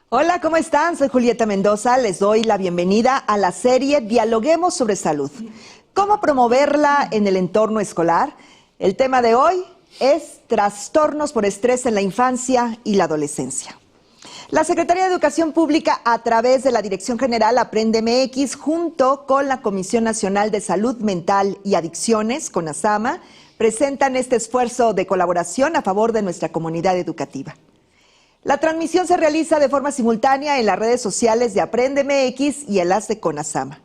Hola, ¿cómo están? Soy Julieta Mendoza. Les doy la bienvenida a la serie Dialoguemos sobre Salud. ¿Cómo promoverla en el entorno escolar? El tema de hoy es trastornos por estrés en la infancia y la adolescencia. La Secretaría de Educación Pública, a través de la Dirección General Aprende MX, junto con la Comisión Nacional de Salud Mental y Adicciones, CONASAMA, presentan este esfuerzo de colaboración a favor de nuestra comunidad educativa. La transmisión se realiza de forma simultánea en las redes sociales de Aprende MX y Enlace CONASAMA.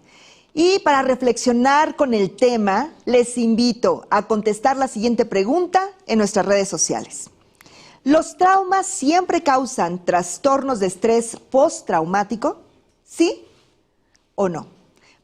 Y para reflexionar con el tema, les invito a contestar la siguiente pregunta en nuestras redes sociales. ¿Los traumas siempre causan trastornos de estrés postraumático? ¿Sí o no?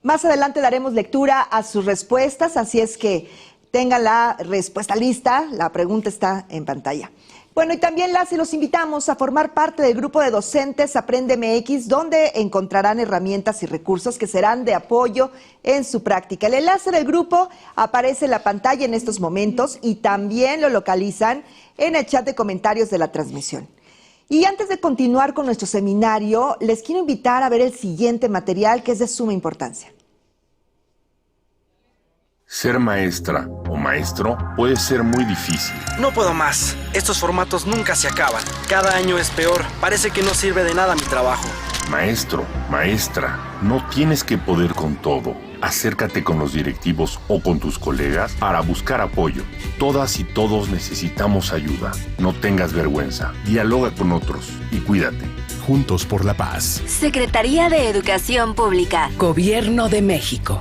Más adelante daremos lectura a sus respuestas, así es que tengan la respuesta lista, la pregunta está en pantalla. Bueno, y también los invitamos a formar parte del grupo de docentes Aprende MX, donde encontrarán herramientas y recursos que serán de apoyo en su práctica. El enlace del grupo aparece en la pantalla en estos momentos y también lo localizan en el chat de comentarios de la transmisión. Y antes de continuar con nuestro seminario, les quiero invitar a ver el siguiente material que es de suma importancia. Ser maestra o maestro puede ser muy difícil. No puedo más. Estos formatos nunca se acaban. Cada año es peor. Parece que no sirve de nada mi trabajo. Maestro, maestra, no tienes que poder con todo. Acércate con los directivos o con tus colegas para buscar apoyo. Todas y todos necesitamos ayuda. No tengas vergüenza. Dialoga con otros y cuídate. Juntos por la paz. Secretaría de Educación Pública. Gobierno de México.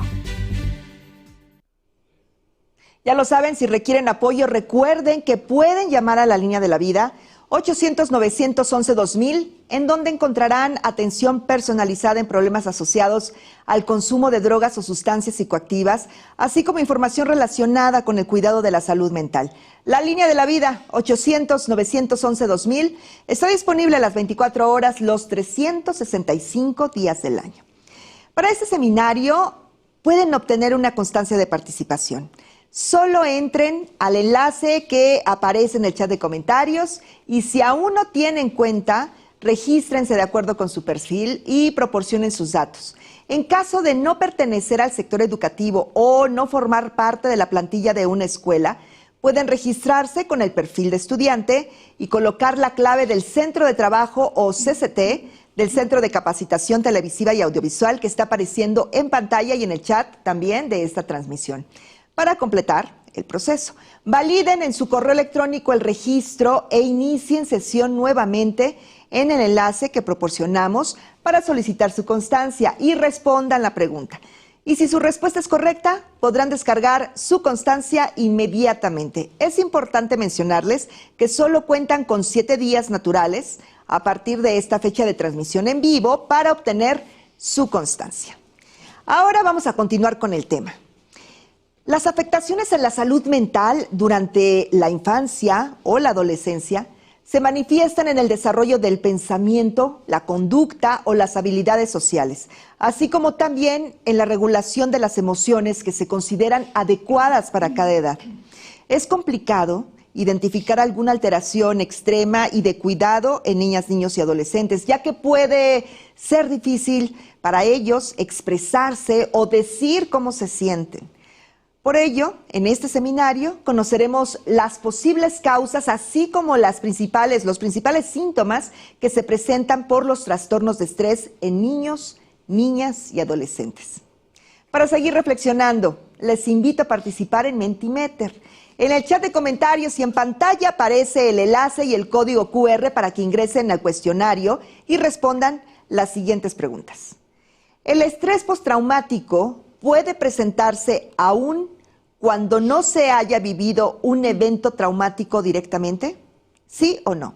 Ya lo saben, si requieren apoyo, recuerden que pueden llamar a la línea de la vida 800-911-2000, en donde encontrarán atención personalizada en problemas asociados al consumo de drogas o sustancias psicoactivas, así como información relacionada con el cuidado de la salud mental. La línea de la vida, 800-911-2000, está disponible a las 24 horas, los 365 días del año. Para este seminario, pueden obtener una constancia de participación. Solo entren al enlace que aparece en el chat de comentarios y si aún no tienen cuenta, regístrense de acuerdo con su perfil y proporcionen sus datos. En caso de no pertenecer al sector educativo o no formar parte de la plantilla de una escuela, pueden registrarse con el perfil de estudiante y colocar la clave del Centro de Trabajo o CCT, del Centro de Capacitación Televisiva y Audiovisual que está apareciendo en pantalla y en el chat también de esta transmisión. Para completar el proceso, validen en su correo electrónico el registro e inicien sesión nuevamente en el enlace que proporcionamos para solicitar su constancia y respondan la pregunta. Y si su respuesta es correcta, podrán descargar su constancia inmediatamente. Es importante mencionarles que solo cuentan con 7 días naturales a partir de esta fecha de transmisión en vivo para obtener su constancia. Ahora vamos a continuar con el tema. Las afectaciones en la salud mental durante la infancia o la adolescencia se manifiestan en el desarrollo del pensamiento, la conducta o las habilidades sociales, así como también en la regulación de las emociones que se consideran adecuadas para cada edad. Es complicado identificar alguna alteración extrema y de cuidado en niñas, niños y adolescentes, ya que puede ser difícil para ellos expresarse o decir cómo se sienten. Por ello, en este seminario conoceremos las posibles causas, así como los principales síntomas que se presentan por los trastornos de estrés en niños, niñas y adolescentes. Para seguir reflexionando, les invito a participar en Mentimeter. En el chat de comentarios y en pantalla aparece el enlace y el código QR para que ingresen al cuestionario y respondan las siguientes preguntas. ¿El estrés postraumático puede presentarse aún cuando no se haya vivido un evento traumático directamente? ¿Sí o no?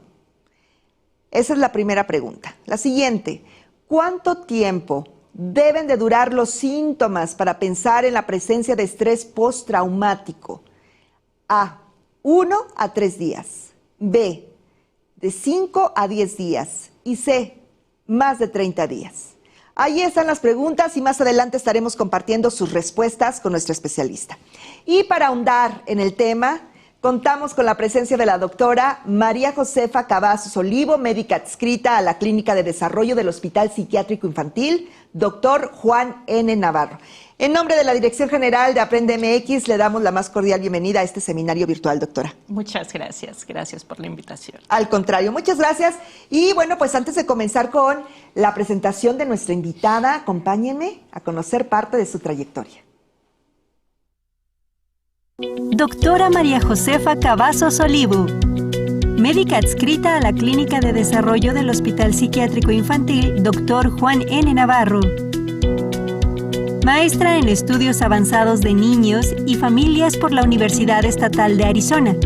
Esa es la primera pregunta. La siguiente, ¿cuánto tiempo deben de durar los síntomas para pensar en la presencia de estrés postraumático? A, 1 a 3 días. B, de 5 a 10 días. Y C, más de 30 días. Ahí están las preguntas y más adelante estaremos compartiendo sus respuestas con nuestra especialista. Y para ahondar en el tema, Contamos con la presencia de la doctora María Josefa Cavazos Olivo, médica adscrita a la Clínica de Desarrollo del Hospital Psiquiátrico Infantil, doctor Juan N. Navarro. En nombre de la Dirección General de Aprende MX, le damos la más cordial bienvenida a este seminario virtual, doctora. Muchas gracias. Gracias por la invitación. Al contrario, muchas gracias. Y bueno, pues antes de comenzar con la presentación de nuestra invitada, acompáñenme a conocer parte de su trayectoria. Doctora María Josefa Cavazos Olivo, médica adscrita a la Clínica de Desarrollo del Hospital Psiquiátrico Infantil, Dr. Juan N. Navarro. Maestra en Estudios Avanzados de Niños y Familias por la Universidad Estatal de Arizona.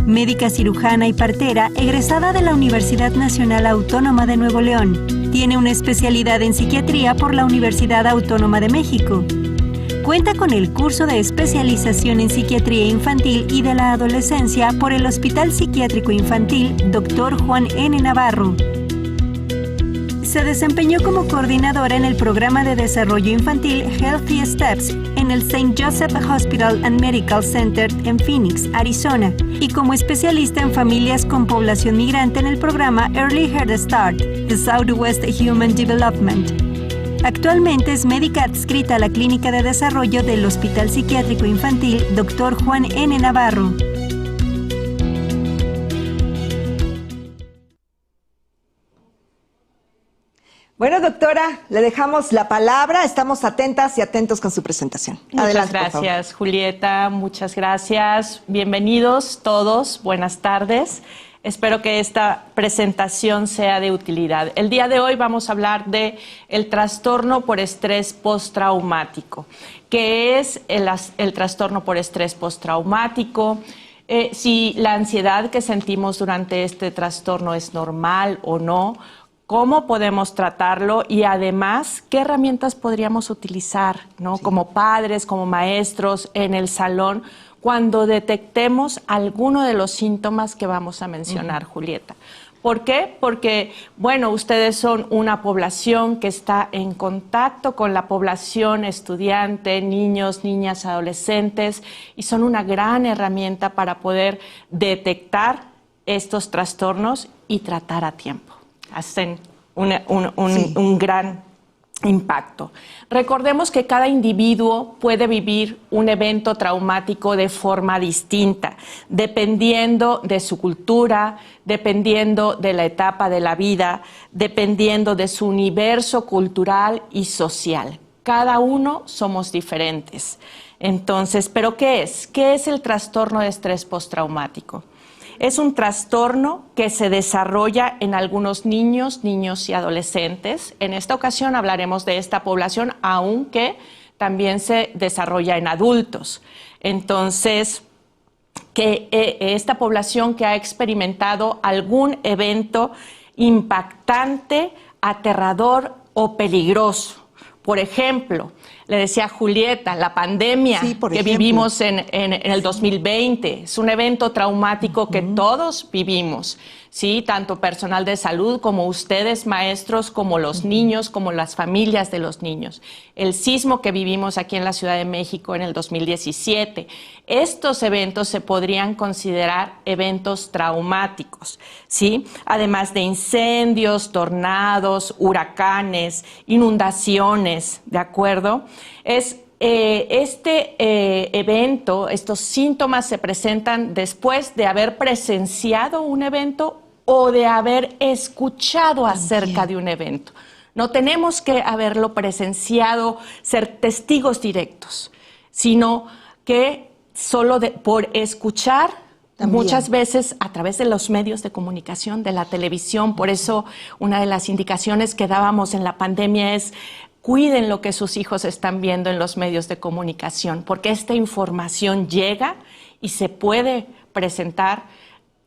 Médica cirujana y partera egresada de la Universidad Nacional Autónoma de Nuevo León. Tiene una especialidad en psiquiatría por la Universidad Autónoma de México. Cuenta con el curso de especialización en psiquiatría infantil y de la adolescencia por el Hospital Psiquiátrico Infantil Dr. Juan N. Navarro. Se desempeñó como coordinadora en el programa de desarrollo infantil Healthy Steps en el St. Joseph Hospital and Medical Center en Phoenix, Arizona, y como especialista en familias con población migrante en el programa Early Head Start de Southwest Human Development. Actualmente es médica adscrita a la Clínica de Desarrollo del Hospital Psiquiátrico Infantil Dr. Juan N. Navarro. Bueno, doctora, le dejamos la palabra. Estamos atentas y atentos con su presentación. Muchas gracias, Julieta. Muchas gracias. Bienvenidos todos. Buenas tardes. Espero que esta presentación sea de utilidad. El día de hoy vamos a hablar de el trastorno por estrés postraumático. ¿Qué es el trastorno por estrés postraumático? Si la ansiedad que sentimos durante este trastorno es normal o no, cómo podemos tratarlo y además qué herramientas podríamos utilizar, ¿no? Sí. Como padres, como maestros en el salón, cuando detectemos alguno de los síntomas que vamos a mencionar, Julieta. ¿Por qué? Porque, bueno, ustedes son una población que está en contacto con la población estudiante, niños, niñas, adolescentes, y son una gran herramienta para poder detectar estos trastornos y tratar a tiempo. Hacen un gran impacto. Recordemos que cada individuo puede vivir un evento traumático de forma distinta, dependiendo de su cultura, dependiendo de la etapa de la vida, dependiendo de su universo cultural y social. Cada uno somos diferentes. Entonces, ¿pero qué es? ¿Qué es el trastorno de estrés postraumático? Es un trastorno que se desarrolla en algunos niños, niños y adolescentes. En esta ocasión hablaremos de esta población, aunque también se desarrolla en adultos. Entonces, esta población que ha experimentado algún evento impactante, aterrador o peligroso. Por ejemplo, le decía a Julieta, la pandemia que vivimos en el 2020 es un evento traumático que todos vivimos, ¿sí? Tanto personal de salud como ustedes, maestros, como los niños, como las familias de los niños. El sismo que vivimos aquí en la Ciudad de México en el 2017. Estos eventos se podrían considerar eventos traumáticos, ¿sí? Además de incendios, tornados, huracanes, inundaciones, ¿de acuerdo? Este evento, estos síntomas se presentan después de haber presenciado un evento o de haber escuchado acerca de un evento. No tenemos que haberlo presenciado, ser testigos directos, sino que solo por escuchar, muchas veces a través de los medios de comunicación, de la televisión. Por eso una de las indicaciones que dábamos en la pandemia es: cuiden lo que sus hijos están viendo en los medios de comunicación, porque esta información llega y se puede presentar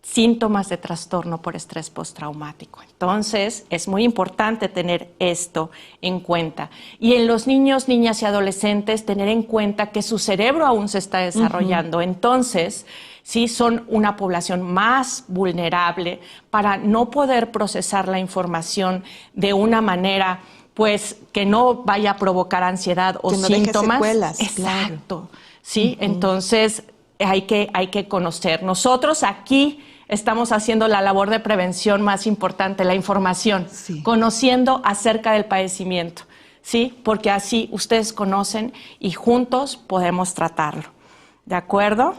síntomas de trastorno por estrés postraumático. Entonces, es muy importante tener esto en cuenta. Y en los niños, niñas y adolescentes, tener en cuenta que su cerebro aún se está desarrollando. Entonces, sí son una población más vulnerable para no poder procesar la información de una manera pues que no vaya a provocar ansiedad o que no síntomas. Deje secuelas, exacto. Sí, entonces hay que conocer. Nosotros aquí estamos haciendo la labor de prevención más importante, la información, conociendo acerca del padecimiento, ¿sí? Porque así ustedes conocen y juntos podemos tratarlo. ¿De acuerdo?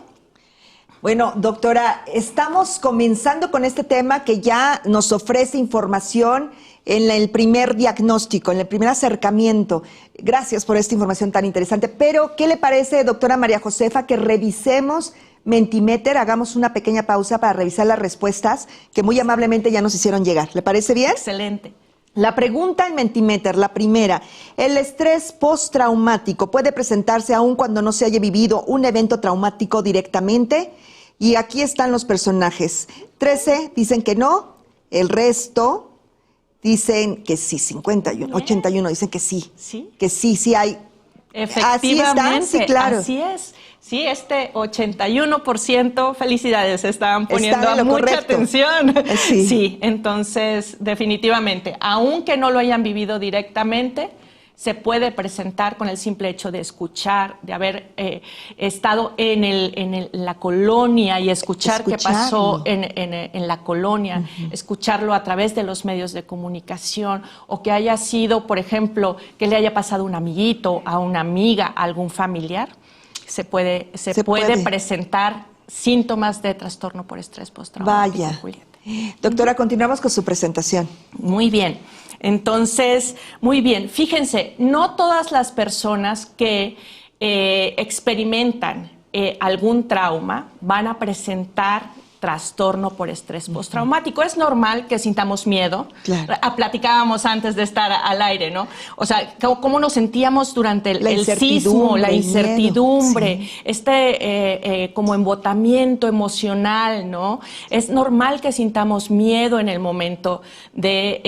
Bueno, doctora, estamos comenzando con este tema que ya nos ofrece información en el primer diagnóstico, en el primer acercamiento. Gracias por esta información tan interesante. Pero, ¿qué le parece, doctora María Josefa, que revisemos Mentimeter, hagamos una pequeña pausa para revisar las respuestas que muy amablemente ya nos hicieron llegar? ¿Le parece bien? Excelente. La pregunta en Mentimeter, la primera: ¿el estrés postraumático puede presentarse aún cuando no se haya vivido un evento traumático directamente? Y aquí están los personajes. 13 dicen que no, el resto dicen que sí, 51, 81 dicen que sí. ¿Sí? Que sí hay. Efectivamente, así está, sí, claro. Así es. Sí, este 81%, felicidades, estaban poniendo mucha correcto. atención. Sí. Sí, entonces, definitivamente, aunque no lo hayan vivido directamente, se puede presentar con el simple hecho de escuchar, de haber estado en la colonia y escuchar qué pasó en la colonia, escucharlo a través de los medios de comunicación, o que haya sido, por ejemplo, que le haya pasado a un amiguito, a una amiga, a algún familiar. Se puede presentar síntomas de trastorno por estrés postraumático. Vaya. Julieta. Doctora, continuamos con su presentación. Muy bien. Entonces, muy bien. Fíjense, no todas las personas que experimentan algún trauma van a presentar trastorno por estrés postraumático. Es normal que sintamos miedo. Claro. Platicábamos antes de estar al aire, ¿no? O sea, cómo nos sentíamos durante el sismo, la incertidumbre, sí. Como embotamiento emocional, ¿no? Es normal que sintamos miedo en el momento de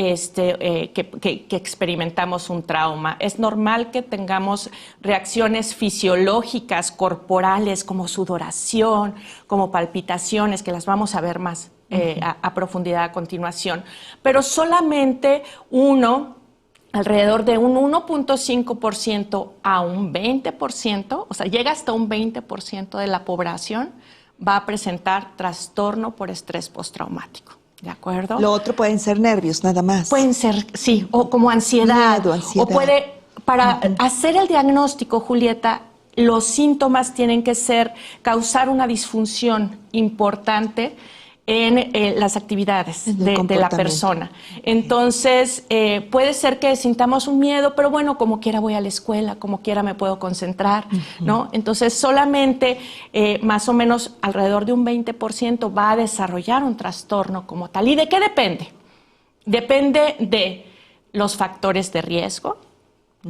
que experimentamos un trauma. Es normal que tengamos reacciones fisiológicas, corporales, como sudoración, como palpitaciones, que las vamos a ver más a profundidad a continuación. Pero solamente alrededor de un 1.5% a un 20%, o sea, llega hasta un 20% de la población, va a presentar trastorno por estrés postraumático. ¿De acuerdo? Lo otro pueden ser nervios, nada más. Pueden ser, sí, o como ansiedad. Miedo, ansiedad. O para hacer el diagnóstico, Julieta, los síntomas tienen que causar una disfunción importante en las actividades de la persona. Entonces, puede ser que sintamos un miedo, pero bueno, como quiera voy a la escuela, como quiera me puedo concentrar, ¿no? Entonces, solamente más o menos alrededor de un 20% va a desarrollar un trastorno como tal. ¿Y de qué depende? Depende de los factores de riesgo,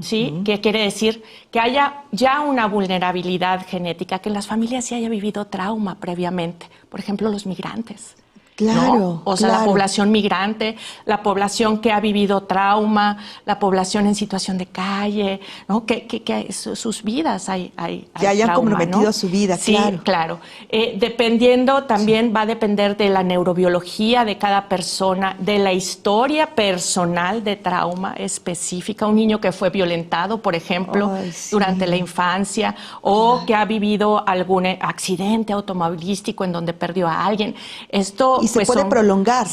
¿sí? ¿Qué quiere decir? Que haya ya una vulnerabilidad genética, que en las familias sí haya vivido trauma previamente. Por ejemplo, los migrantes. Claro, ¿no? O sea, la población migrante, la población que ha vivido trauma, la población en situación de calle, ¿no? Que sus vidas hay que hayan trauma, comprometido ¿no? su vida, sí, claro. Dependiendo, también va a depender de la neurobiología de cada persona, de la historia personal de trauma específica. Un niño que fue violentado, por ejemplo, durante la infancia, o que ha vivido algún accidente automovilístico en donde perdió a alguien. Esto y se puede prolongar.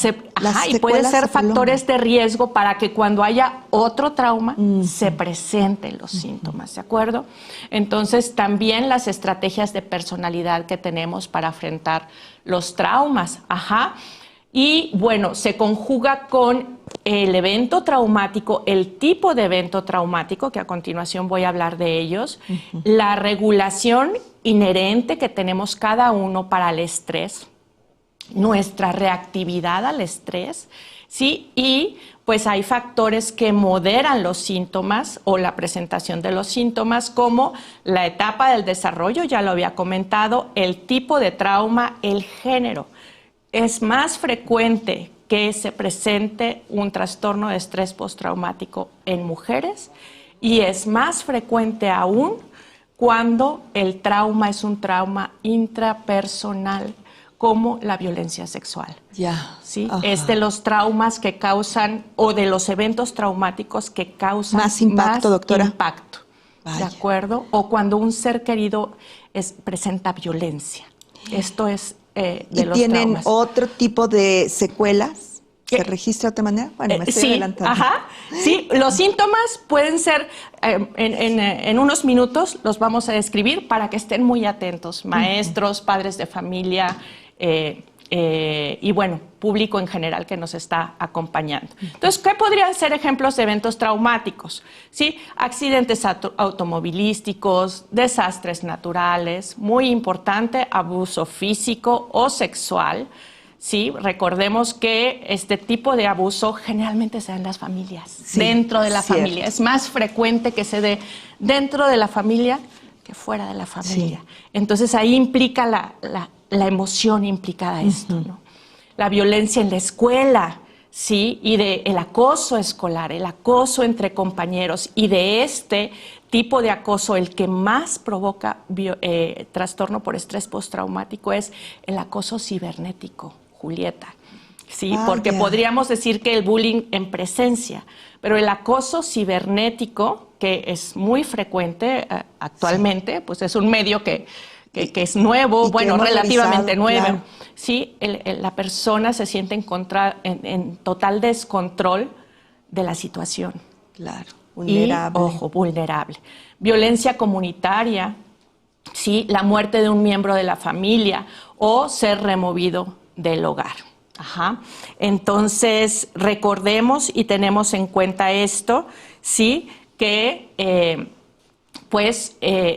Y puede ser factores de riesgo para que cuando haya otro trauma se presenten los síntomas, ¿de acuerdo? Entonces, también las estrategias de personalidad que tenemos para enfrentar los traumas. Y bueno, se conjuga con el evento traumático, el tipo de evento traumático, que a continuación voy a hablar de ellos, la regulación inherente que tenemos cada uno para el estrés, nuestra reactividad al estrés, ¿sí? Y pues hay factores que moderan los síntomas o la presentación de los síntomas, como la etapa del desarrollo, ya lo había comentado, el tipo de trauma, el género. Es más frecuente que se presente un trastorno de estrés postraumático en mujeres, y es más frecuente aún cuando el trauma es un trauma intrapersonal, como la violencia sexual. ¿Sí? Es de los traumas que causan, o de los eventos traumáticos que causan más impacto, doctora. Impacto. Vaya. ¿De acuerdo? O cuando un ser querido presenta violencia. Esto es de los tienen traumas. otro tipo de secuelas? ¿Se registra de otra manera? Bueno, me estoy sí, adelantando. ajá, sí, los síntomas pueden ser, en unos minutos los vamos a describir para que estén muy atentos, maestros, padres de familia y bueno, público en general que nos está acompañando. Entonces, ¿qué podrían ser ejemplos de eventos traumáticos? ¿Sí? Accidentes automovilísticos, desastres naturales, muy importante, abuso físico o sexual. Sí, recordemos que este tipo de abuso generalmente se da en las familias, dentro de la familia. Es más frecuente que se dé dentro de la familia que fuera de la familia. Sí. Entonces ahí implica la emoción implicada a esto, ¿no? La violencia en la escuela, sí, y el acoso escolar, el acoso entre compañeros, y de este tipo de acoso, el que más provoca trastorno por estrés postraumático es el acoso cibernético. Julieta, sí, porque podríamos decir que el bullying en presencia, pero el acoso cibernético, que es muy frecuente actualmente, pues es un medio que es nuevo, bueno, relativamente nuevo, claro. Sí, la persona se siente en total descontrol de la situación. Claro, vulnerable. Y, ojo, vulnerable. Violencia comunitaria, sí, la muerte de un miembro de la familia o ser removido del hogar. Ajá. Entonces, recordemos y tenemos en cuenta esto, ¿sí? Que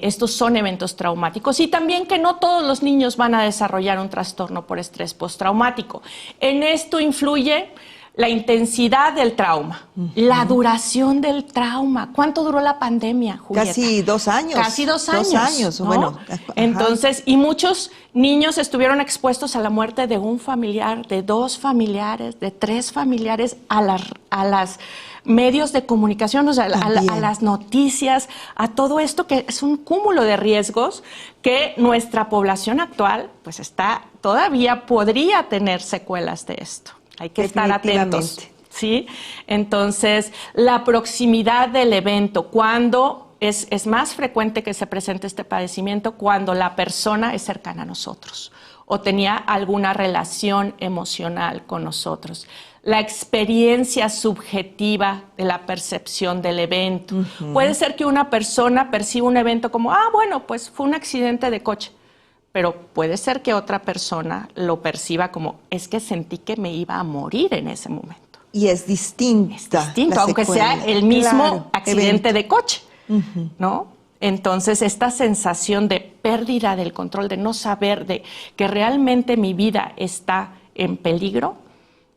estos son eventos traumáticos y también que no todos los niños van a desarrollar un trastorno por estrés postraumático. En esto influye la intensidad del trauma, la duración del trauma. ¿Cuánto duró la pandemia, Julieta? Casi 2 años. Casi 2 años. 2 años, ¿no? Bueno. Entonces, y muchos niños estuvieron expuestos a la muerte de un familiar, de 2 familiares, de 3 familiares, a las medios de comunicación, o sea, a las noticias, a todo esto que es un cúmulo de riesgos que nuestra población actual, pues todavía podría tener secuelas de esto. Hay que estar atentos, ¿sí? Entonces, la proximidad del evento, cuando es más frecuente que se presente este padecimiento cuando la persona es cercana a nosotros o tenía alguna relación emocional con nosotros. La experiencia subjetiva de la percepción del evento. Puede ser que una persona perciba un evento como, bueno, pues fue un accidente de coche. Pero puede ser que otra persona lo perciba como, es que sentí que me iba a morir en ese momento. Y es distinta. Es distinto, aunque sea el mismo accidente de coche, ¿no? Entonces, esta sensación de pérdida del control, de no saber, de que realmente mi vida está en peligro,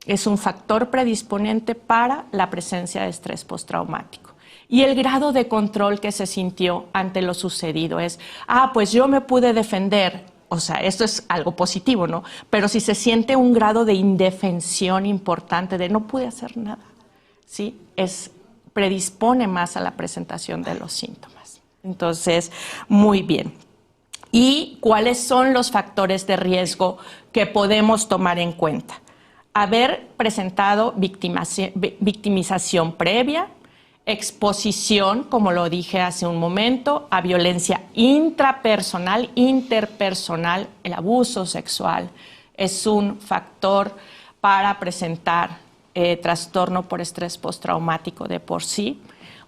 es un factor predisponente para la presencia de estrés postraumático. Y el grado de control que se sintió ante lo sucedido es, pues yo me pude defender. O sea, esto es algo positivo, ¿no? Pero si se siente un grado de indefensión importante, de no pude hacer nada, ¿sí? Predispone más a la presentación de los síntomas. Entonces, muy bien. ¿Y cuáles son los factores de riesgo que podemos tomar en cuenta? Haber presentado victimización previa, exposición, como lo dije hace un momento, a violencia intrapersonal, interpersonal, el abuso sexual es un factor para presentar trastorno por estrés postraumático de por sí.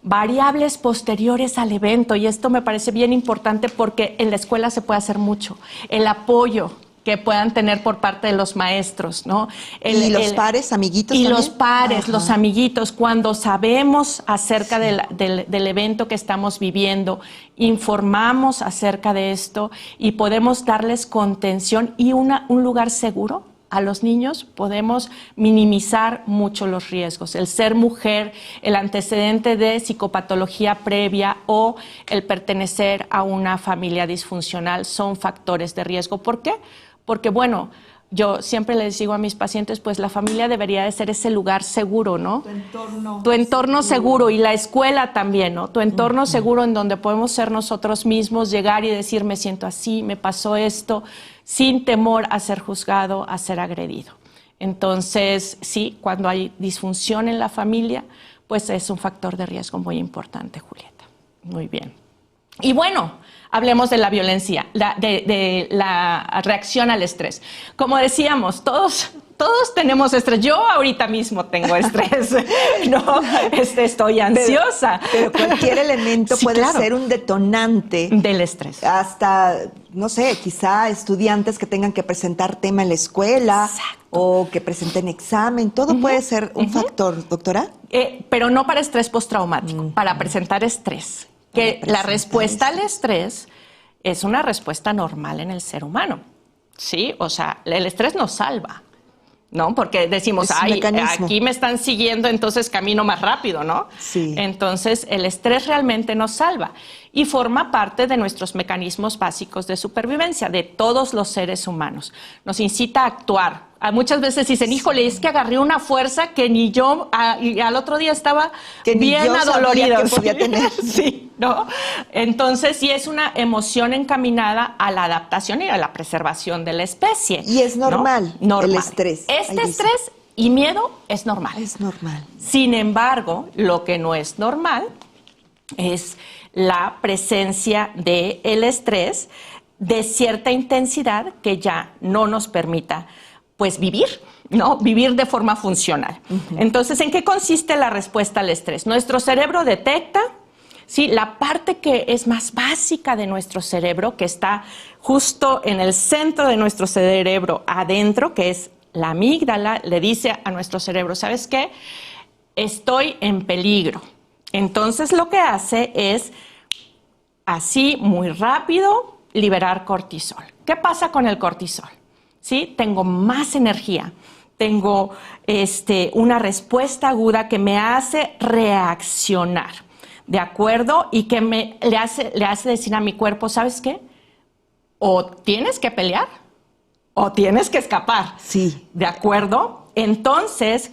Variables posteriores al evento, y esto me parece bien importante porque en la escuela se puede hacer mucho. El apoyo que puedan tener por parte de los maestros, ¿no? ¿Y los pares, amiguitos y también? Los pares, los amiguitos, cuando sabemos acerca del evento que estamos viviendo, informamos acerca de esto y podemos darles contención y un lugar seguro a los niños, podemos minimizar mucho los riesgos. El ser mujer, el antecedente de psicopatología previa o el pertenecer a una familia disfuncional son factores de riesgo. ¿Por qué? Porque, bueno, yo siempre les digo a mis pacientes, pues la familia debería de ser ese lugar seguro, ¿no? Tu entorno seguro y la escuela también, ¿no? Tu entorno seguro en donde podemos ser nosotros mismos, llegar y decir, me siento así, me pasó esto, sin temor a ser juzgado, a ser agredido. Entonces, sí, cuando hay disfunción en la familia, pues es un factor de riesgo muy importante, Julieta. Muy bien. Y bueno, hablemos de la violencia, de la reacción al estrés. Como decíamos, todos tenemos estrés. Yo ahorita mismo tengo estrés, ¿no? Estoy ansiosa. Pero cualquier elemento puede ser un detonante del estrés. Hasta, no sé, quizá estudiantes que tengan que presentar tema en la escuela. Exacto. O que presenten examen. Todo puede ser un factor, doctora. Pero no para estrés postraumático, para presentar estrés. Que la respuesta al estrés es una respuesta normal en el ser humano, ¿sí? O sea, el estrés nos salva, ¿no? Porque decimos, ay, aquí me están siguiendo, entonces camino más rápido, ¿no? Sí. Entonces, el estrés realmente nos salva y forma parte de nuestros mecanismos básicos de supervivencia de todos los seres humanos. Nos incita a actuar. Muchas veces dicen, híjole, es que agarré una fuerza que ni yo, y al otro día estaba bien adolorida. Que podía tener. Sí, ¿no? Entonces, sí es una emoción encaminada a la adaptación y a la preservación de la especie. Y es normal, ¿no? el estrés. Estrés y miedo es normal. Es normal. Sin embargo, lo que no es normal es la presencia del estrés de cierta intensidad que ya no nos permita pues vivir, ¿no? Vivir de forma funcional. Entonces, ¿en qué consiste la respuesta al estrés? Nuestro cerebro detecta, ¿sí?, la parte que es más básica de nuestro cerebro, que está justo en el centro de nuestro cerebro adentro, que es la amígdala, le dice a nuestro cerebro, ¿sabes qué? Estoy en peligro. Entonces, lo que hace es, así, muy rápido, liberar cortisol. ¿Qué pasa con el cortisol? ¿Sí? Tengo más energía, tengo una respuesta aguda que me hace reaccionar, ¿de acuerdo? Y que le hace decir a mi cuerpo, ¿sabes qué? O tienes que pelear o tienes que escapar. Sí. ¿De acuerdo? Entonces,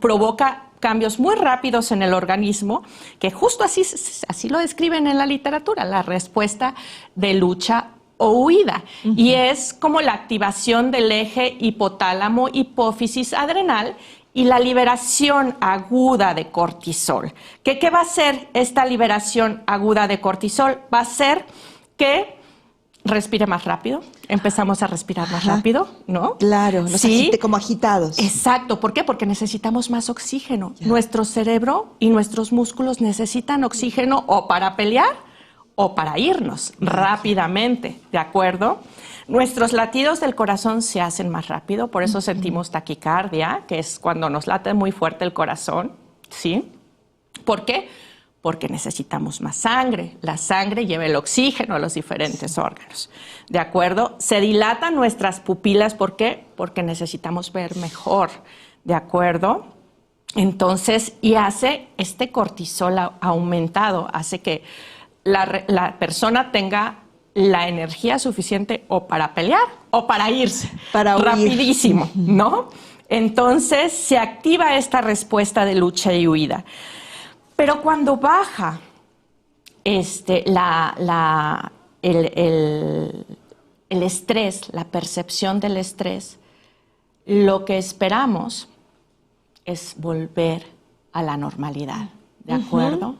provoca cambios muy rápidos en el organismo, que justo así lo describen en la literatura, la respuesta de lucha o huida. Y es como la activación del eje hipotálamo, hipófisis, adrenal y la liberación aguda de cortisol. ¿Qué va a hacer esta liberación aguda de cortisol? Va a hacer que respire más rápido, empezamos a respirar más rápido, ¿no? Claro, nos agite como agitados. Exacto, ¿por qué? Porque necesitamos más oxígeno. Nuestro cerebro y nuestros músculos necesitan oxígeno o para pelear o para irnos rápidamente, ¿de acuerdo? Nuestros latidos del corazón se hacen más rápido, por eso sentimos taquicardia, que es cuando nos late muy fuerte el corazón, ¿sí? ¿Por qué? Porque necesitamos más sangre. La sangre lleva el oxígeno a los diferentes órganos, ¿de acuerdo? Se dilatan nuestras pupilas, ¿por qué? Porque necesitamos ver mejor, ¿de acuerdo? Entonces, y hace este cortisol aumentado, hace que la persona tenga la energía suficiente o para pelear o para irse, para huir rapidísimo, ¿no? Entonces se activa esta respuesta de lucha y huida. Pero cuando baja el estrés, la percepción del estrés, lo que esperamos es volver a la normalidad, ¿de acuerdo?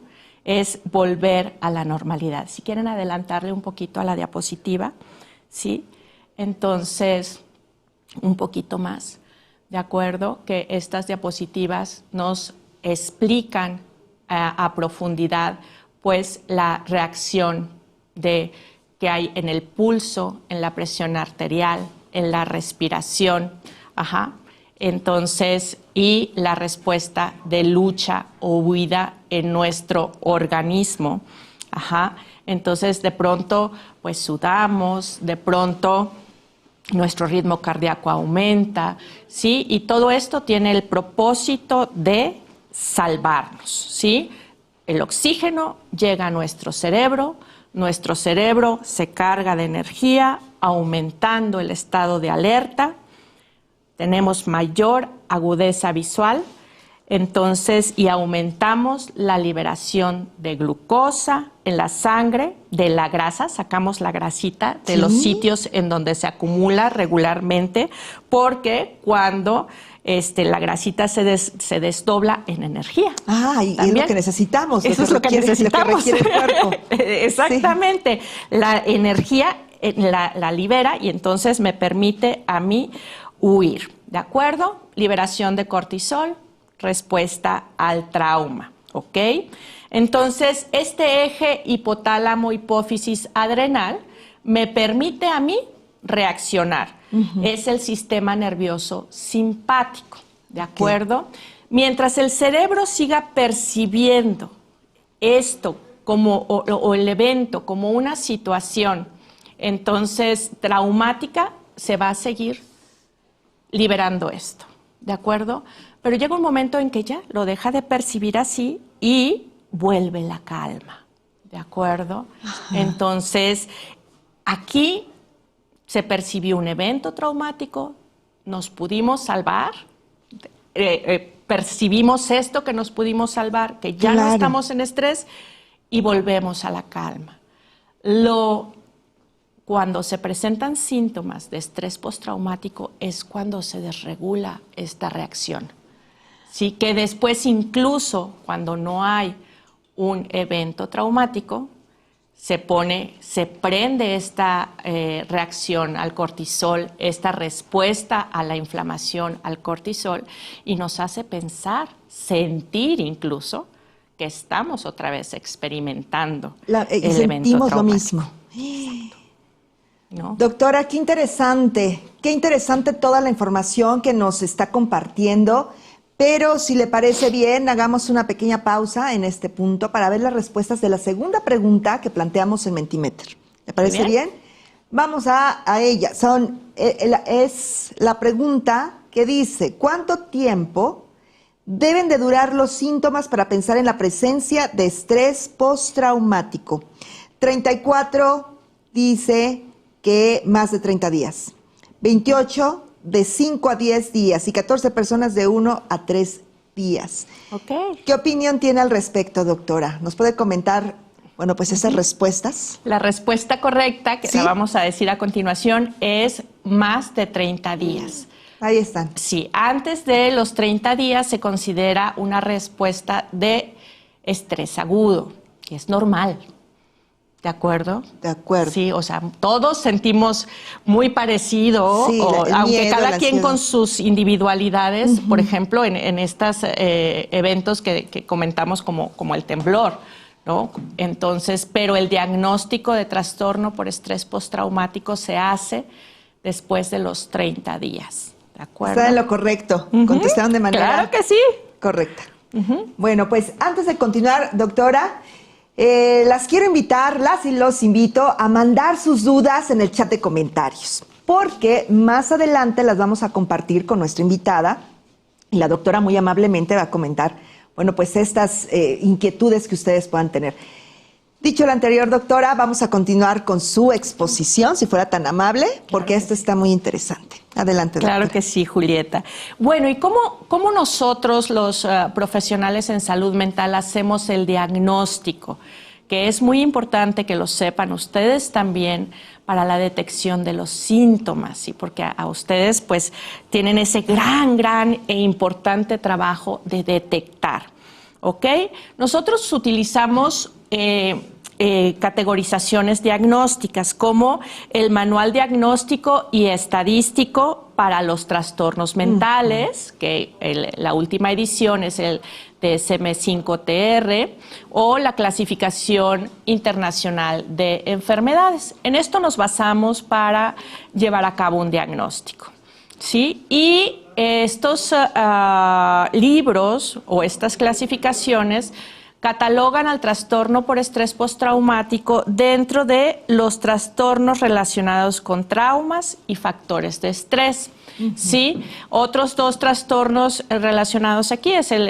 Es volver a la normalidad. Si quieren adelantarle un poquito a la diapositiva, ¿sí? Entonces, un poquito más, ¿de acuerdo? Que estas diapositivas nos explican a profundidad, pues, la reacción que hay en el pulso, en la presión arterial, en la respiración, Entonces, y la respuesta de lucha o huida en nuestro organismo. Entonces, de pronto, pues sudamos, de pronto nuestro ritmo cardíaco aumenta, ¿sí? Y todo esto tiene el propósito de salvarnos, ¿sí? El oxígeno llega a nuestro cerebro se carga de energía, aumentando el estado de alerta. Tenemos mayor agudeza visual, entonces, y aumentamos la liberación de glucosa en la sangre, de la grasa, sacamos la grasita de los sitios en donde se acumula regularmente, porque cuando la grasita se desdobla en energía. Y es lo que necesitamos. Eso es lo que necesitamos. Lo que requiere el cuerpo. Exactamente. Sí. La energía la libera y entonces me permite a mí huir. ¿De acuerdo? Liberación de cortisol, respuesta al trauma. ¿Ok? Entonces, este eje hipotálamo, hipófisis, adrenal me permite a mí reaccionar. Es el sistema nervioso simpático, ¿de acuerdo? Mientras el cerebro siga percibiendo esto como, o el evento como una situación, entonces traumática, se va a seguir liberando esto, ¿de acuerdo? Pero llega un momento en que ya lo deja de percibir así y vuelve la calma, ¿de acuerdo? Entonces, aquí se percibió un evento traumático, nos pudimos salvar, percibimos esto que nos pudimos salvar, que ya no estamos en estrés y volvemos a la calma. Cuando se presentan síntomas de estrés postraumático es cuando se desregula esta reacción. Sí, que después incluso cuando no hay un evento traumático, se prende esta reacción al cortisol, esta respuesta a la inflamación al cortisol y nos hace pensar, sentir incluso, que estamos otra vez experimentando el evento traumático. Lo mismo. ¿No? Doctora, qué interesante toda la información que nos está compartiendo. Pero si le parece bien, hagamos una pequeña pausa en este punto para ver las respuestas de la segunda pregunta que planteamos en Mentimeter. ¿Le parece bien? Vamos a ella. Es la pregunta que dice, ¿cuánto tiempo deben de durar los síntomas para pensar en la presencia de estrés postraumático? 34 dice que más de 30 días. 28 de 5 a 10 días y 14 personas de 1 a 3 días. ¿Qué opinión tiene al respecto, doctora? ¿Nos puede comentar, pues esas respuestas? La respuesta correcta, que la vamos a decir a continuación, es más de 30 días. Ahí están. Sí, antes de los 30 días se considera una respuesta de estrés agudo, que es normal. ¿De acuerdo? De acuerdo. Sí, o sea, todos sentimos muy parecido, aunque miedo, cada quien con sus individualidades, por ejemplo, en estos eventos que comentamos como el temblor, ¿no? Entonces, pero el diagnóstico de trastorno por estrés postraumático se hace después de los 30 días, ¿de acuerdo? Está en lo correcto, contestaron de manera... Claro que sí. Correcta. Bueno, pues antes de continuar, doctora... las quiero invitar, los invito a mandar sus dudas en el chat de comentarios, porque más adelante las vamos a compartir con nuestra invitada y la doctora muy amablemente va a comentar, pues estas inquietudes que ustedes puedan tener. Dicho lo anterior, doctora, vamos a continuar con su exposición, si fuera tan amable, porque esto está muy interesante. Adelante, doctora. Claro que sí, Julieta. Bueno, ¿y cómo nosotros los profesionales en salud mental hacemos el diagnóstico? Que es muy importante que lo sepan ustedes también para la detección de los síntomas, ¿sí? Porque a ustedes pues tienen ese gran e importante trabajo de detectar, ¿ok? Nosotros utilizamos categorizaciones diagnósticas como el Manual Diagnóstico y Estadístico para los Trastornos Mentales, que la última edición es el DSM-5-TR, o la Clasificación Internacional de Enfermedades. En esto nos basamos para llevar a cabo un diagnóstico, ¿sí? Y estos libros o estas clasificaciones catalogan al trastorno por estrés postraumático dentro de los trastornos relacionados con traumas y factores de estrés. ¿Sí? Otros dos trastornos relacionados aquí es el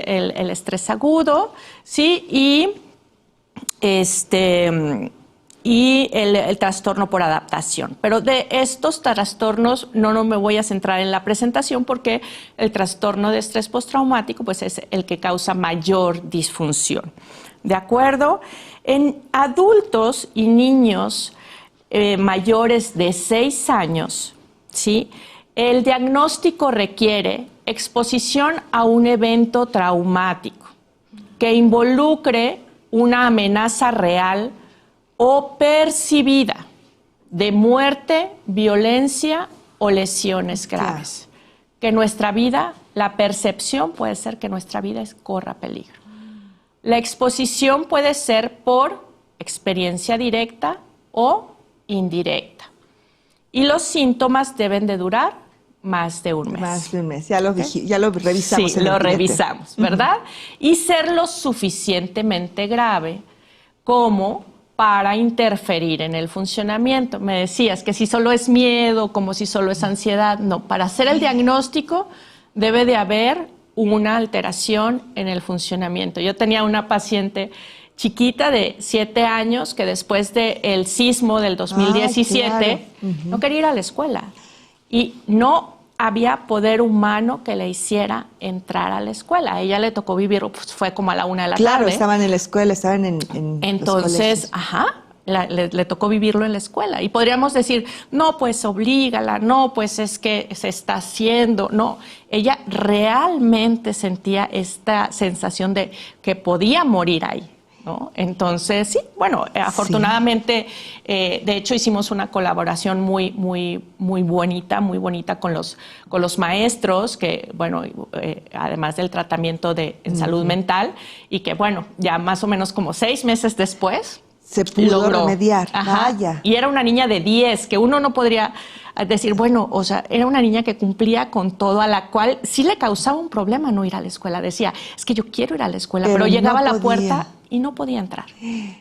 estrés agudo, ¿sí? Y el trastorno por adaptación. Pero de estos trastornos no me voy a centrar en la presentación porque el trastorno de estrés postraumático pues es el que causa mayor disfunción. ¿De acuerdo? En adultos y niños mayores de 6 años, ¿sí? El diagnóstico requiere exposición a un evento traumático que involucre una amenaza real o percibida de muerte, violencia o lesiones graves. Que nuestra vida, la percepción puede ser que nuestra vida corra peligro. La exposición puede ser por experiencia directa o indirecta. Y los síntomas deben de durar más de un mes. Más de un mes, ya lo revisamos. Sí, lo revisamos, ¿verdad? Y ser lo suficientemente grave como para interferir en el funcionamiento. Me decías que si solo es miedo, como si solo es ansiedad. No, para hacer el diagnóstico debe de haber una alteración en el funcionamiento. Yo tenía una paciente chiquita de 7 años que después del sismo del 2017 no quería ir a la escuela y no había poder humano que le hiciera entrar a la escuela. A ella le tocó vivir, pues, fue como a la 1 de la tarde. Claro, estaban en la escuela, estaban en entonces, le tocó vivirlo en la escuela. Y podríamos decir, no, pues oblígala, no, pues es que se está haciendo. No, ella realmente sentía esta sensación de que podía morir ahí, ¿no? Entonces, sí, bueno, afortunadamente, de hecho, hicimos una colaboración muy bonita con los maestros, que, bueno, además del tratamiento en salud mental, y que, bueno, ya más o menos como 6 meses después, se pudo remediar. Vaya. Y era una niña de 10, que uno no podría decir, bueno, o sea, era una niña que cumplía con todo, a la cual sí le causaba un problema no ir a la escuela. Decía, es que yo quiero ir a la escuela, pero llegaba a la puerta y no podía entrar.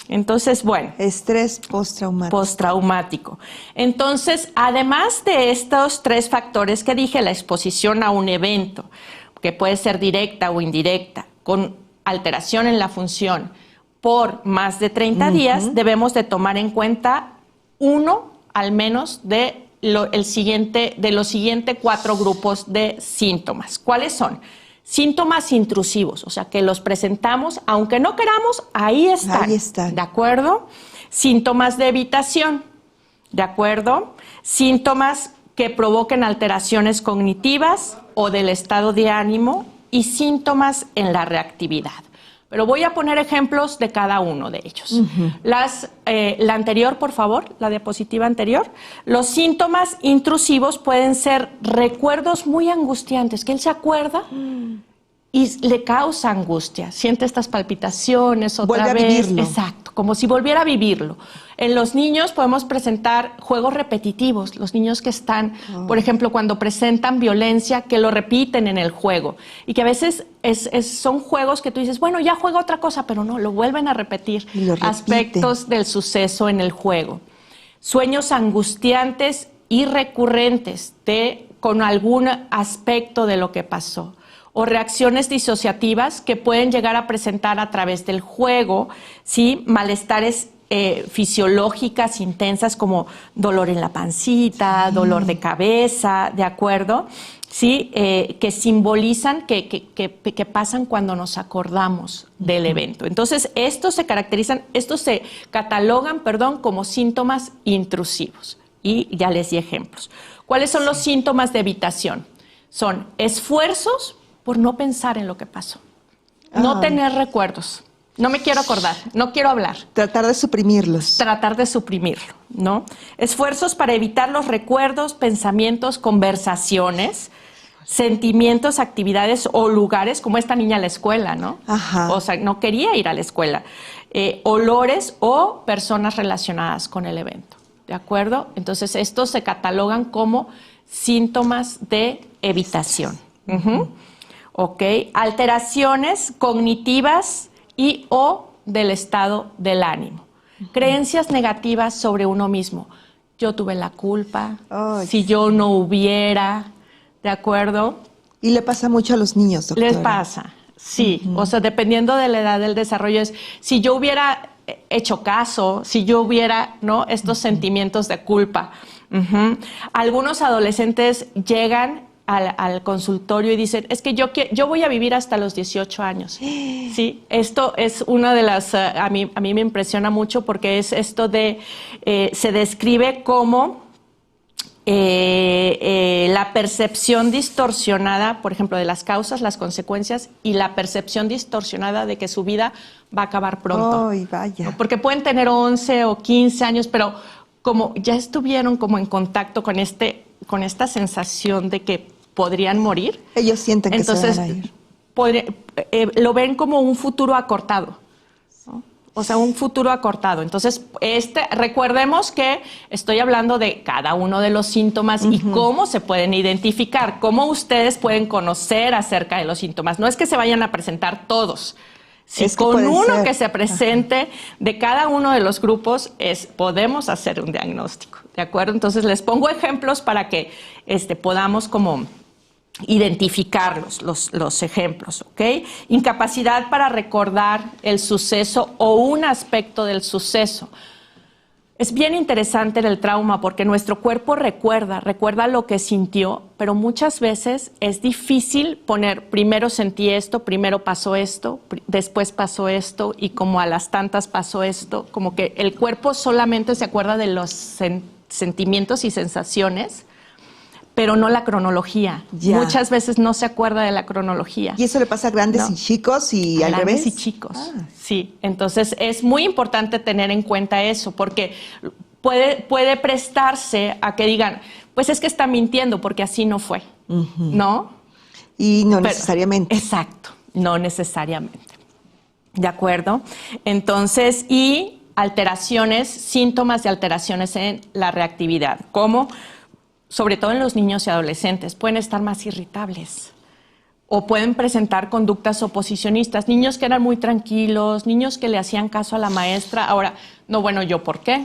Entonces, bueno. Estrés postraumático. Postraumático. Entonces, además de estos 3 factores que dije, la exposición a un evento, que puede ser directa o indirecta, con alteración en la función, por más de 30 días, debemos de tomar en cuenta uno, al menos, de los siguientes 4 grupos de síntomas. ¿Cuáles son? Síntomas intrusivos, o sea, que los presentamos, aunque no queramos, ahí están. Ahí están. ¿De acuerdo? Síntomas de evitación, ¿de acuerdo? Síntomas que provoquen alteraciones cognitivas o del estado de ánimo y síntomas en la reactividad. Pero voy a poner ejemplos de cada uno de ellos. La anterior, por favor, la diapositiva anterior. Los síntomas intrusivos pueden ser recuerdos muy angustiantes, que él se acuerda y le causa angustia. Siente estas palpitaciones otra vez. Vuelve a vivirlo. Exacto, como si volviera a vivirlo. En los niños podemos presentar juegos repetitivos. Los niños que están, por ejemplo, cuando presentan violencia, que lo repiten en el juego. Y que a veces son juegos que tú dices, bueno, ya juega otra cosa, pero no, lo vuelven a repetir. Aspectos del suceso en el juego. Sueños angustiantes y recurrentes con algún aspecto de lo que pasó. O reacciones disociativas que pueden llegar a presentar a través del juego, ¿sí? Malestares fisiológicas intensas como dolor en la pancita, dolor de cabeza, ¿de acuerdo? ¿Sí? Que simbolizan, que pasan cuando nos acordamos del evento. Entonces, estos se catalogan, como síntomas intrusivos. Y ya les di ejemplos. ¿Cuáles son los síntomas de evitación? Son esfuerzos por no pensar en lo que pasó, no tener recuerdos. No me quiero acordar, no quiero hablar. Tratar de suprimirlos. Tratar de suprimirlo, ¿no? Esfuerzos para evitar los recuerdos, pensamientos, conversaciones, sentimientos, actividades o lugares, como esta niña a la escuela, ¿no? O sea, no quería ir a la escuela. Olores o personas relacionadas con el evento, ¿de acuerdo? Entonces, estos se catalogan como síntomas de evitación. ¿Ok? Alteraciones cognitivas y o del estado del ánimo. Creencias negativas sobre uno mismo. Yo tuve la culpa, si yo no hubiera, ¿de acuerdo? Y le pasa mucho a los niños, doctora. Les pasa, sí. O sea, dependiendo de la edad del desarrollo, es si yo hubiera hecho caso, si yo hubiera, ¿no? Estos sentimientos de culpa. Algunos adolescentes llegan al consultorio y dicen, es que yo voy a vivir hasta los 18 años. Sí, esto es una de las, a mí me impresiona mucho porque es esto de, se describe como la percepción distorsionada, por ejemplo, de las causas, las consecuencias y la percepción distorsionada de que su vida va a acabar pronto. Ay, vaya. ¿No? Porque pueden tener 11 o 15 años, pero como ya estuvieron como en contacto con esta sensación de que podrían morir. Ellos sienten que entonces, se van a ir. Lo ven como un futuro acortado. O sea, un futuro acortado. Entonces, recordemos que estoy hablando de cada uno de los síntomas y cómo se pueden identificar, cómo ustedes pueden conocer acerca de los síntomas. No es que se vayan a presentar todos. Si es con uno que se presente de cada uno de los grupos, podemos hacer un diagnóstico, ¿de acuerdo? Entonces, les pongo ejemplos para que podamos como identificar los ejemplos, ¿ok? Incapacidad para recordar el suceso o un aspecto del suceso. Es bien interesante en el trauma porque nuestro cuerpo recuerda lo que sintió, pero muchas veces es difícil poner primero sentí esto, primero pasó esto, después pasó esto y como a las tantas pasó esto, como que el cuerpo solamente se acuerda de los sentimientos y sensaciones, pero no la cronología. Ya. Muchas veces no se acuerda de la cronología. ¿Y eso le pasa a grandes y chicos y al revés? Grandes y chicos, sí. Entonces, es muy importante tener en cuenta eso, porque puede prestarse a que digan, pues es que está mintiendo porque así no fue, ¿no? Y no necesariamente. Exacto, no necesariamente. ¿De acuerdo? Entonces, y alteraciones, síntomas de alteraciones en la reactividad, como sobre todo en los niños y adolescentes, pueden estar más irritables o pueden presentar conductas oposicionistas. Niños que eran muy tranquilos, niños que le hacían caso a la maestra. Ahora, no, bueno, ¿yo por qué?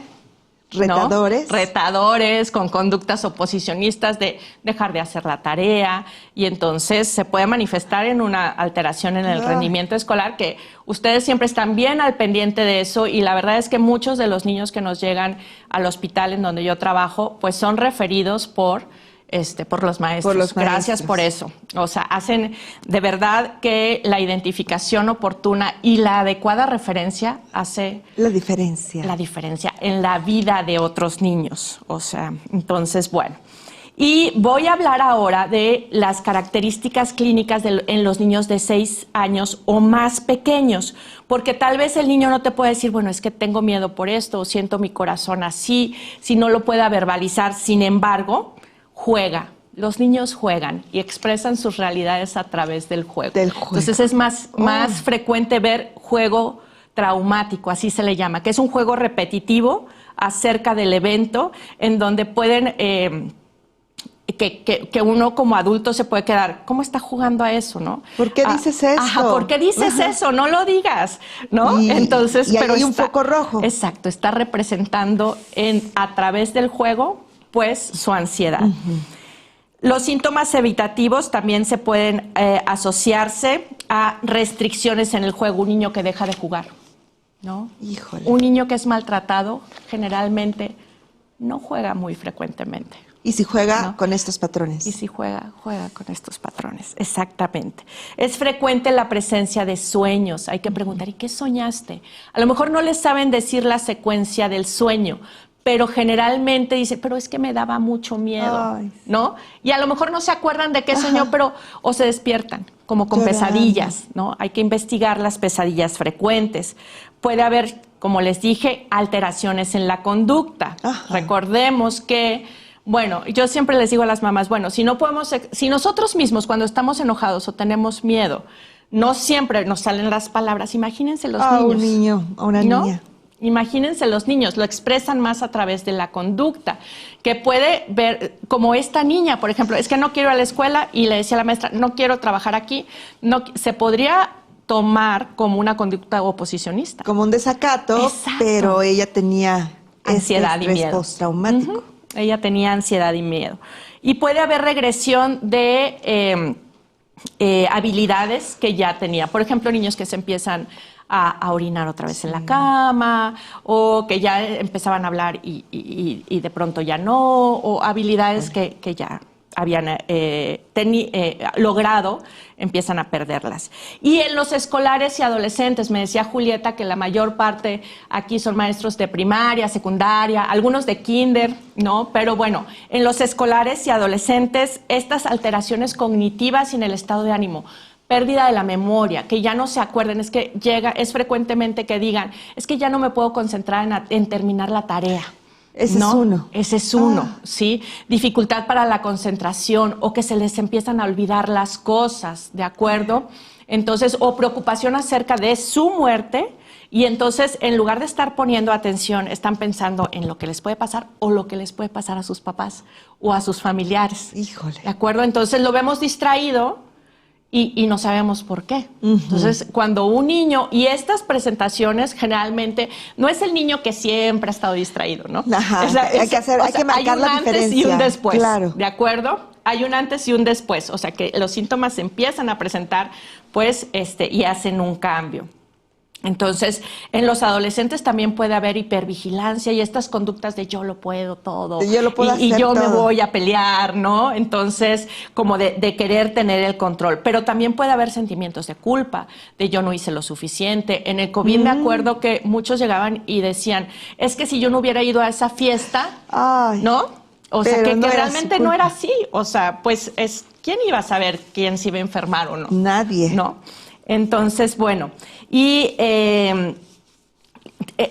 Retadores. ¿No? Retadores con conductas oposicionistas de dejar de hacer la tarea y entonces se puede manifestar en una alteración en el rendimiento escolar que ustedes siempre están bien al pendiente de eso y la verdad es que muchos de los niños que nos llegan al hospital en donde yo trabajo pues son referidos por los maestros. Gracias por eso. O sea, hacen de verdad que la identificación oportuna y la adecuada referencia hace la diferencia. La diferencia en la vida de otros niños. O sea, entonces, bueno. Y voy a hablar ahora de las características clínicas en los niños de 6 años o más pequeños, porque tal vez el niño no te puede decir, bueno, es que tengo miedo por esto o siento mi corazón así, si no lo pueda verbalizar. Sin embargo, juega. Los niños juegan y expresan sus realidades a través del juego. Entonces es más frecuente ver juego traumático, así se le llama, que es un juego repetitivo acerca del evento en donde pueden, que uno como adulto se puede quedar, ¿cómo está jugando a eso, no? ¿Por qué dices eso? Ajá, ¿por qué dices eso? No lo digas, ¿no? Entonces, pero hay un foco rojo. Exacto, está representando a través del juego pues su ansiedad. Los síntomas evitativos también se pueden asociarse a restricciones en el juego. Un niño que deja de jugar, ¿no? Híjole. Un niño que es maltratado generalmente no juega muy frecuentemente. ¿Y si juega con estos patrones? Y si juega con estos patrones, exactamente. Es frecuente la presencia de sueños. Hay que preguntar, ¿y qué soñaste? A lo mejor no les saben decir la secuencia del sueño, pero generalmente dicen, pero es que me daba mucho miedo, ¿no? Y a lo mejor no se acuerdan de qué soñó, pero o se despiertan, como con pesadillas, ¿no? Hay que investigar las pesadillas frecuentes. Puede haber, como les dije, alteraciones en la conducta. Recordemos que, bueno, yo siempre les digo a las mamás, bueno, si nosotros mismos cuando estamos enojados o tenemos miedo, no siempre nos salen las palabras, imagínense los niños. Un niño, a una niña. Imagínense los niños, lo expresan más a través de la conducta, que puede ver, como esta niña, por ejemplo, es que no quiero ir a la escuela y le decía a la maestra, no quiero trabajar aquí, se podría tomar como una conducta oposicionista. Como un desacato, pero ella tenía ansiedad y miedo postraumático. Ella tenía ansiedad y miedo. Y puede haber regresión de habilidades que ya tenía. Por ejemplo, niños que se empiezan a orinar otra vez en la cama, o que ya empezaban a hablar y de pronto ya no, o habilidades que ya habían logrado, empiezan a perderlas. Y en los escolares y adolescentes, me decía Julieta que la mayor parte aquí son maestros de primaria, secundaria, algunos de kinder, ¿no? Pero bueno, en los escolares y adolescentes, estas alteraciones cognitivas y en el estado de ánimo, pérdida de la memoria, que ya no se acuerden, es frecuentemente que digan, es que ya no me puedo concentrar en terminar la tarea. Ese es uno. Ese es uno, ¿sí? Dificultad para la concentración o que se les empiezan a olvidar las cosas, ¿de acuerdo? Entonces, o preocupación acerca de su muerte y entonces, en lugar de estar poniendo atención, están pensando en lo que les puede pasar o lo que les puede pasar a sus papás o a sus familiares. Híjole. ¿De acuerdo? Entonces, lo vemos distraído y no sabemos por qué. Entonces, cuando un niño, y estas presentaciones generalmente, no es el niño que siempre ha estado distraído, ¿no? Ajá, hay que marcar la diferencia. Hay un antes y un después, claro. ¿De acuerdo? Hay un antes y un después, o sea que los síntomas se empiezan a presentar, pues, y hacen un cambio. Entonces, en los adolescentes también puede haber hipervigilancia y estas conductas de yo lo puedo todo, yo lo puedo y hacer yo me todo. voy a pelear, ¿no? Entonces, como de querer tener el control. Pero también puede haber sentimientos de culpa, de yo no hice lo suficiente. En el COVID me acuerdo que muchos llegaban y decían, es que si yo no hubiera ido a esa fiesta, ¿no? O sea, que realmente no era así. O sea, pues, ¿quién iba a saber quién se iba a enfermar o no? Nadie. ¿No? Entonces, bueno, y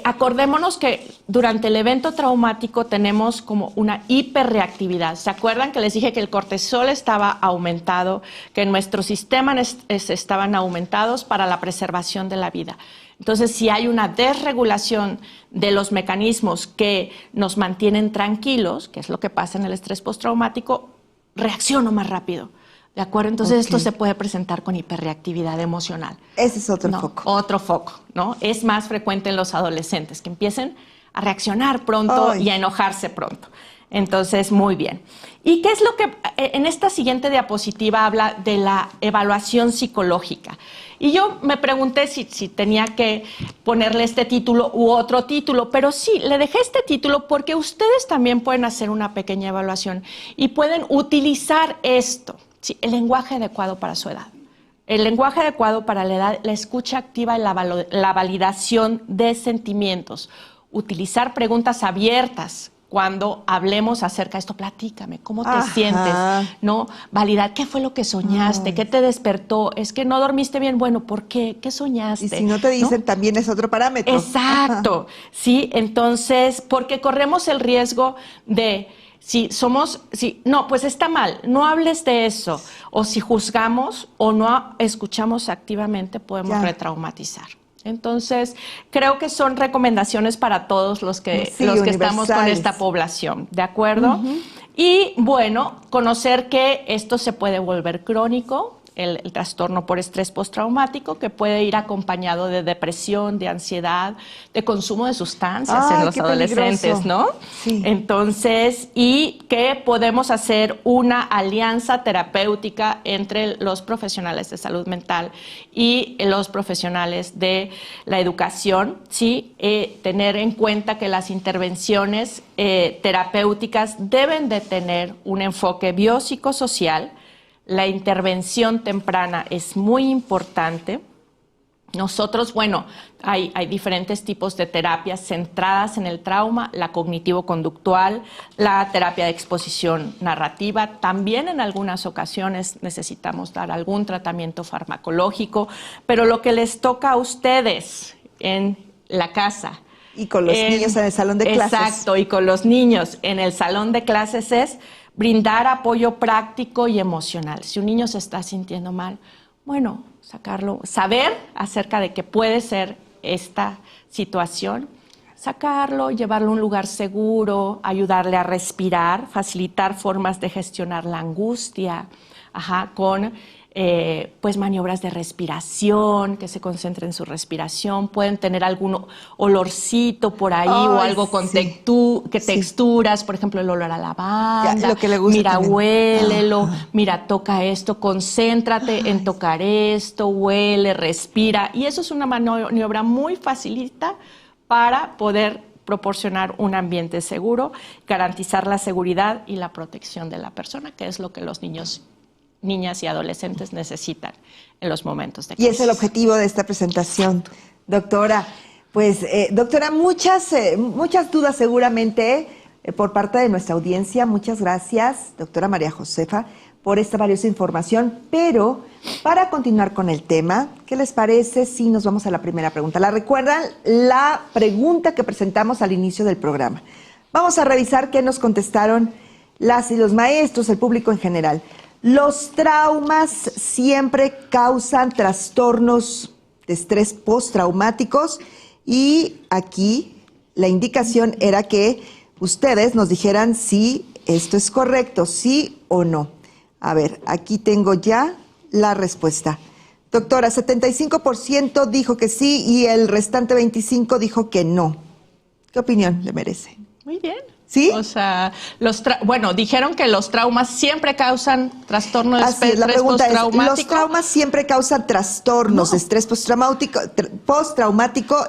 acordémonos que durante el evento traumático tenemos como una hiperreactividad. ¿Se acuerdan que les dije que el cortisol estaba aumentado, que nuestros sistemas estaban aumentados para la preservación de la vida? Entonces, si hay una desregulación de los mecanismos que nos mantienen tranquilos, que es lo que pasa en el estrés postraumático, reacciono más rápido. ¿De acuerdo? Entonces esto se puede presentar con hiperreactividad emocional. Ese es otro foco. Otro foco, ¿no? Es más frecuente en los adolescentes, que empiecen a reaccionar pronto y a enojarse pronto. Entonces, muy bien. ¿Y qué es lo que en esta siguiente diapositiva habla de la evaluación psicológica? Y yo me pregunté si tenía que ponerle este título u otro título, pero sí, le dejé este título porque ustedes también pueden hacer una pequeña evaluación y pueden utilizar esto. Sí, el lenguaje adecuado para su edad. El lenguaje adecuado para la edad, la escucha activa y la validación de sentimientos. Utilizar preguntas abiertas cuando hablemos acerca de esto. Platícame, ¿cómo te sientes? ¿No? Validar, ¿qué fue lo que soñaste? ¿Qué te despertó? Es que no dormiste bien. Bueno, ¿por qué? ¿Qué soñaste? Y si no te dicen, también es otro parámetro. Exacto. Sí, entonces, porque corremos el riesgo de... no, pues está mal, no hables de eso. O si juzgamos o no escuchamos activamente, podemos retraumatizar. Entonces, creo que son recomendaciones para todos los que estamos con esta población, ¿de acuerdo? Y bueno, conocer que esto se puede volver crónico, el trastorno por estrés postraumático, que puede ir acompañado de depresión, de ansiedad, de consumo de sustancias en los adolescentes, ¿no? Sí. Entonces, y que podemos hacer una alianza terapéutica entre los profesionales de salud mental y los profesionales de la educación, ¿sí? Tener en cuenta que las intervenciones terapéuticas deben de tener un enfoque biopsicosocial. La intervención temprana es muy importante. Nosotros, bueno, hay diferentes tipos de terapias centradas en el trauma, la cognitivo-conductual, la terapia de exposición narrativa. También en algunas ocasiones necesitamos dar algún tratamiento farmacológico, pero lo que les toca a ustedes en la casa. Y con los niños en el salón de clases. Exacto, y con los niños en el salón de clases es brindar apoyo práctico y emocional. Si un niño se está sintiendo mal, bueno, sacarlo, saber acerca de que puede ser esta situación, sacarlo, llevarlo a un lugar seguro, ayudarle a respirar, facilitar formas de gestionar la angustia, con pues maniobras de respiración, que se concentren en su respiración. Pueden tener algún olorcito por ahí o algo con texturas, por ejemplo, el olor a lavanda. Lo que le gusta. Mira, también. huélelo, mira, toca esto, concéntrate en tocar esto, huele, respira. Y eso es una maniobra muy facilita para poder proporcionar un ambiente seguro, garantizar la seguridad y la protección de la persona, que es lo que los niños, niñas y adolescentes necesitan en los momentos de crisis. Y es el objetivo de esta presentación, doctora. Pues, doctora, muchas dudas seguramente por parte de nuestra audiencia. Muchas gracias, doctora María Josefa, por esta valiosa información. Pero para continuar con el tema, ¿qué les parece si nos vamos a la primera pregunta? ¿La recuerdan? La pregunta que presentamos al inicio del programa. Vamos a revisar qué nos contestaron las y los maestros, el público en general. Los traumas siempre causan trastornos de estrés postraumáticos y aquí la indicación era que ustedes nos dijeran si esto es correcto, sí o no. A ver, aquí tengo ya la respuesta. Doctora, 75% dijo que sí y el restante 25% dijo que no. ¿Qué opinión le merece? Muy bien. ¿Sí? O sea, dijeron que los traumas siempre causan trastorno de estrés postraumático. Los traumas siempre causan trastornos de estrés postraumático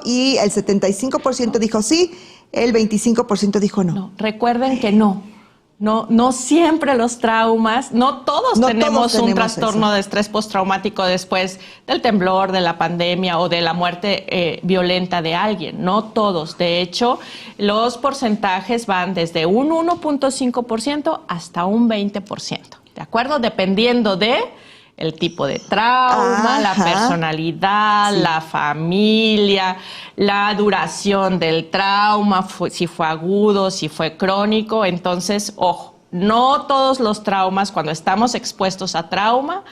y el 75% dijo sí, el 25% dijo no. No, recuerden que no. No siempre los traumas, no todos tenemos un trastorno de estrés postraumático después del temblor, de la pandemia o de la muerte violenta de alguien. No todos. De hecho, los porcentajes van desde un 1.5% hasta un 20%. ¿De acuerdo? Dependiendo de el tipo de trauma, la personalidad, la familia, la duración del trauma, si fue agudo, si fue crónico. Entonces, ojo, no todos los traumas, cuando estamos expuestos a trauma,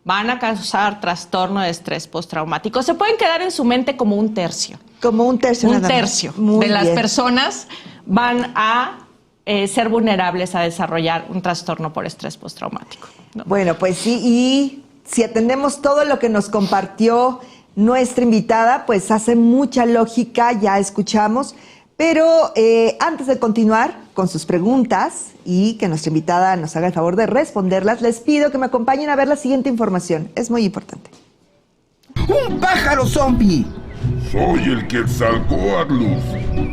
van a causar trastorno de estrés postraumático. Se pueden quedar en su mente como un tercio. Como un tercio. Un tercio de las personas van a ser vulnerables a desarrollar un trastorno por estrés postraumático, ¿no? Bueno, pues sí, y si atendemos todo lo que nos compartió nuestra invitada, pues hace mucha lógica, ya escuchamos, pero antes de continuar con sus preguntas y que nuestra invitada nos haga el favor de responderlas, les pido que me acompañen a ver la siguiente información, es muy importante. ¡Un pájaro zombie! Soy el Quetzalcóatlus,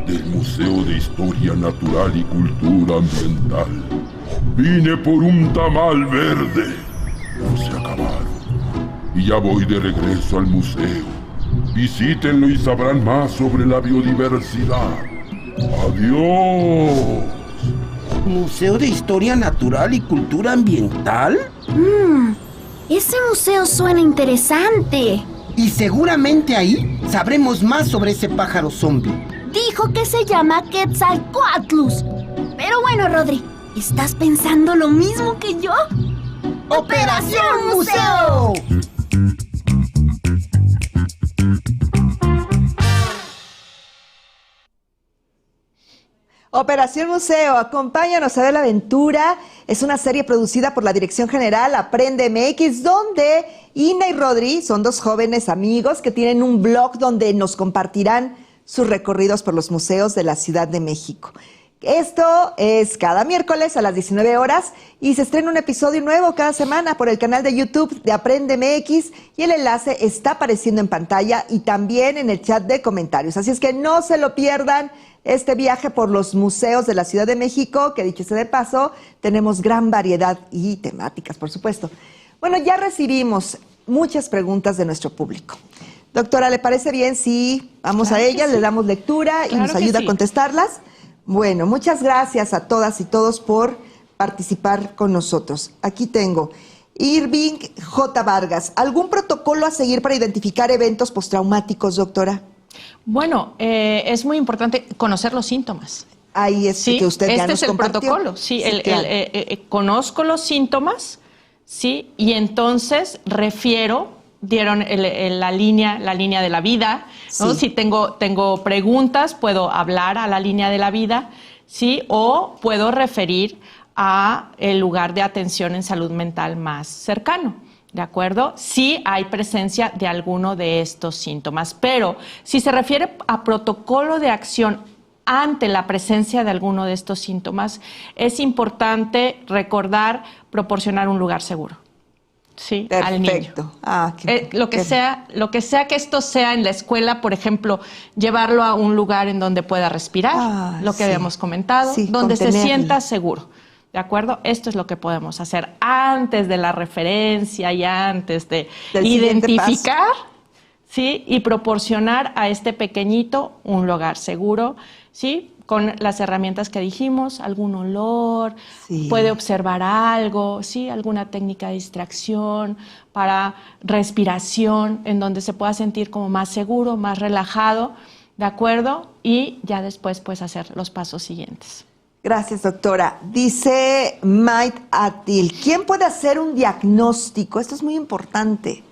del Museo de Historia Natural y Cultura Ambiental. Vine por un tamal verde. No se acabaron. Y ya voy de regreso al museo. Visítenlo y sabrán más sobre la biodiversidad. ¡Adiós! ¿Museo de Historia Natural y Cultura Ambiental? Ese museo suena interesante. Y seguramente ahí sabremos más sobre ese pájaro zombie. Dijo que se llama Quetzalcóatlus. Pero bueno, Rodri, ¿estás pensando lo mismo que yo? ¡Operación Museo! Operación Museo, acompáñanos a ver la aventura. Es una serie producida por la Dirección General Aprende MX, donde Ina y Rodri son dos jóvenes amigos que tienen un blog donde nos compartirán sus recorridos por los museos de la Ciudad de México. Esto es cada miércoles a las 19 horas y se estrena un episodio nuevo cada semana por el canal de YouTube de Aprende MX y el enlace está apareciendo en pantalla y también en el chat de comentarios. Así es que no se lo pierdan. Este viaje por los museos de la Ciudad de México, que dicho sea de paso, tenemos gran variedad y temáticas, por supuesto. Bueno, ya recibimos muchas preguntas de nuestro público. Doctora, ¿le parece bien si vamos a ellas, le damos lectura y nos ayuda a contestarlas? Bueno, muchas gracias a todas y todos por participar con nosotros. Aquí tengo Irving J. Vargas. ¿Algún protocolo a seguir para identificar eventos postraumáticos, doctora? Bueno, es muy importante conocer los síntomas. Ahí es que usted ya nos compartió. Este es el protocolo, sí, claro. Conozco los síntomas, sí, y entonces dieron la línea de la vida, ¿no? Si tengo preguntas, puedo hablar a la línea de la vida, sí, o puedo referir a el lugar de atención en salud mental más cercano. ¿De acuerdo? Sí hay presencia de alguno de estos síntomas, pero si se refiere a protocolo de acción ante la presencia de alguno de estos síntomas, es importante recordar proporcionar un lugar seguro. Sí, al niño. Perfecto. Lo que sea que esto sea en la escuela, por ejemplo, llevarlo a un lugar en donde pueda respirar, lo que habíamos comentado, donde se sienta seguro. ¿De acuerdo? Esto es lo que podemos hacer antes de la referencia y antes de identificar, ¿sí? Y proporcionar a este pequeñito un lugar seguro, ¿sí? Con las herramientas que dijimos, algún olor, puede observar algo, ¿sí? Alguna técnica de distracción, para respiración, en donde se pueda sentir como más seguro, más relajado, ¿de acuerdo? Y ya después puedes hacer los pasos siguientes. Gracias, doctora. Dice Mait Atil, ¿quién puede hacer un diagnóstico? Esto es muy importante.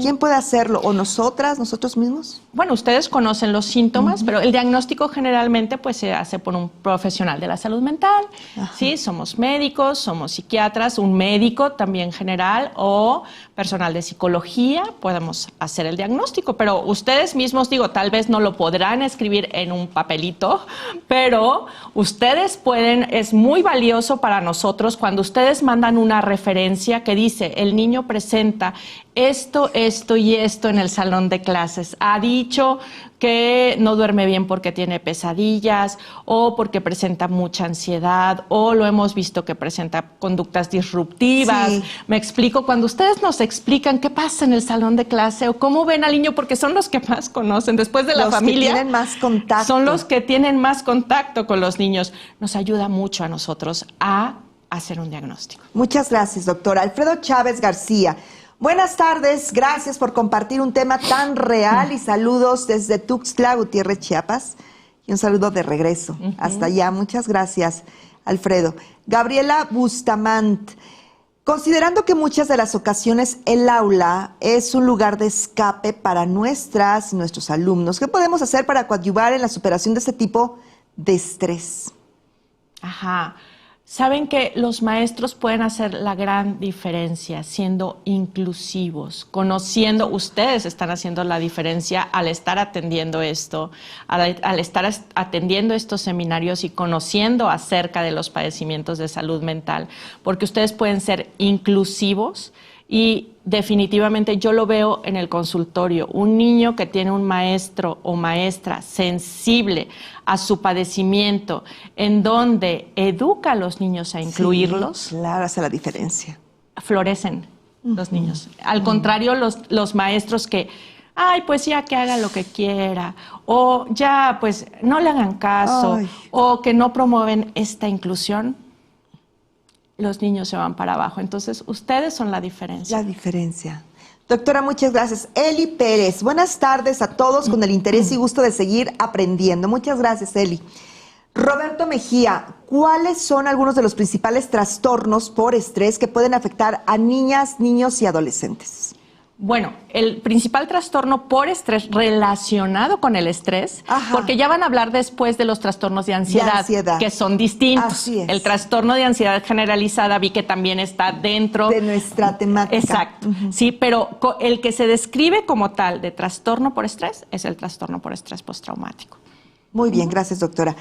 ¿Quién puede hacerlo? ¿O nosotros mismos? Bueno, ustedes conocen los síntomas, pero el diagnóstico generalmente pues se hace por un profesional de la salud mental. ¿Sí? Somos médicos, somos psiquiatras, un médico también general o personal de psicología, podemos hacer el diagnóstico, pero ustedes mismos, tal vez no lo podrán escribir en un papelito, pero ustedes pueden, es muy valioso para nosotros cuando ustedes mandan una referencia que dice, el niño presenta esto y esto en el salón de clases. Ha dicho que no duerme bien porque tiene pesadillas o porque presenta mucha ansiedad o lo hemos visto que presenta conductas disruptivas. Sí. Me explico, cuando ustedes nos explican qué pasa en el salón de clase o cómo ven al niño, porque son los que más conocen después de la familia. Los que tienen más contacto. Son los que tienen más contacto con los niños. Nos ayuda mucho a nosotros a hacer un diagnóstico. Muchas gracias, doctora. Alfredo Chávez García. Buenas tardes, gracias por compartir un tema tan real y saludos desde Tuxtla Gutiérrez, Chiapas. Y un saludo de regreso hasta allá. Muchas gracias, Alfredo. Gabriela Bustamant, considerando que muchas de las ocasiones el aula es un lugar de escape para nuestros alumnos, ¿qué podemos hacer para coadyuvar en la superación de este tipo de estrés? Saben que los maestros pueden hacer la gran diferencia siendo inclusivos, conociendo, ustedes están haciendo la diferencia al estar atendiendo esto, al estar atendiendo estos seminarios y conociendo acerca de los padecimientos de salud mental, porque ustedes pueden ser inclusivos y definitivamente yo lo veo en el consultorio. Un niño que tiene un maestro o maestra sensible a su padecimiento, en donde educa a los niños a incluirlos. Sí, claro, hace la diferencia. Florecen los niños. Al contrario, los maestros que, pues ya que haga lo que quiera, o ya, pues no le hagan caso, o que no promueven esta inclusión, los niños se van para abajo. Entonces, ustedes son la diferencia. La diferencia. Doctora, muchas gracias. Eli Pérez, buenas tardes a todos con el interés y gusto de seguir aprendiendo. Muchas gracias, Eli. Roberto Mejía, ¿cuáles son algunos de los principales trastornos por estrés que pueden afectar a niñas, niños y adolescentes? Bueno, el principal trastorno por estrés relacionado con el estrés, porque ya van a hablar después de los trastornos de ansiedad, que son distintos. Así es. El trastorno de ansiedad generalizada vi que también está dentro de nuestra temática. Exacto. Sí, pero el que se describe como tal de trastorno por estrés es el trastorno por estrés postraumático. Muy bien, gracias, doctora.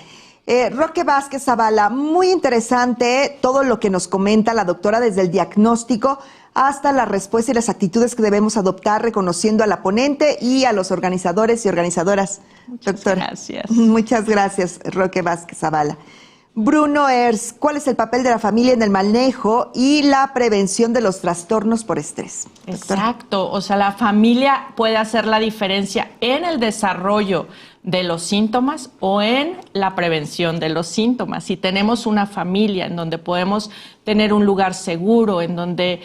Roque Vázquez Zavala, muy interesante todo lo que nos comenta la doctora desde el diagnóstico hasta la respuesta y las actitudes que debemos adoptar, reconociendo a la ponente y a los organizadores y organizadoras. Muchas gracias. Muchas gracias, Roque Vázquez Zavala. Bruno Ers, ¿cuál es el papel de la familia en el manejo y la prevención de los trastornos por estrés? Doctora. Exacto, o sea, la familia puede hacer la diferencia en el desarrollo de los síntomas o en la prevención de los síntomas. Si tenemos una familia en donde podemos tener un lugar seguro, en donde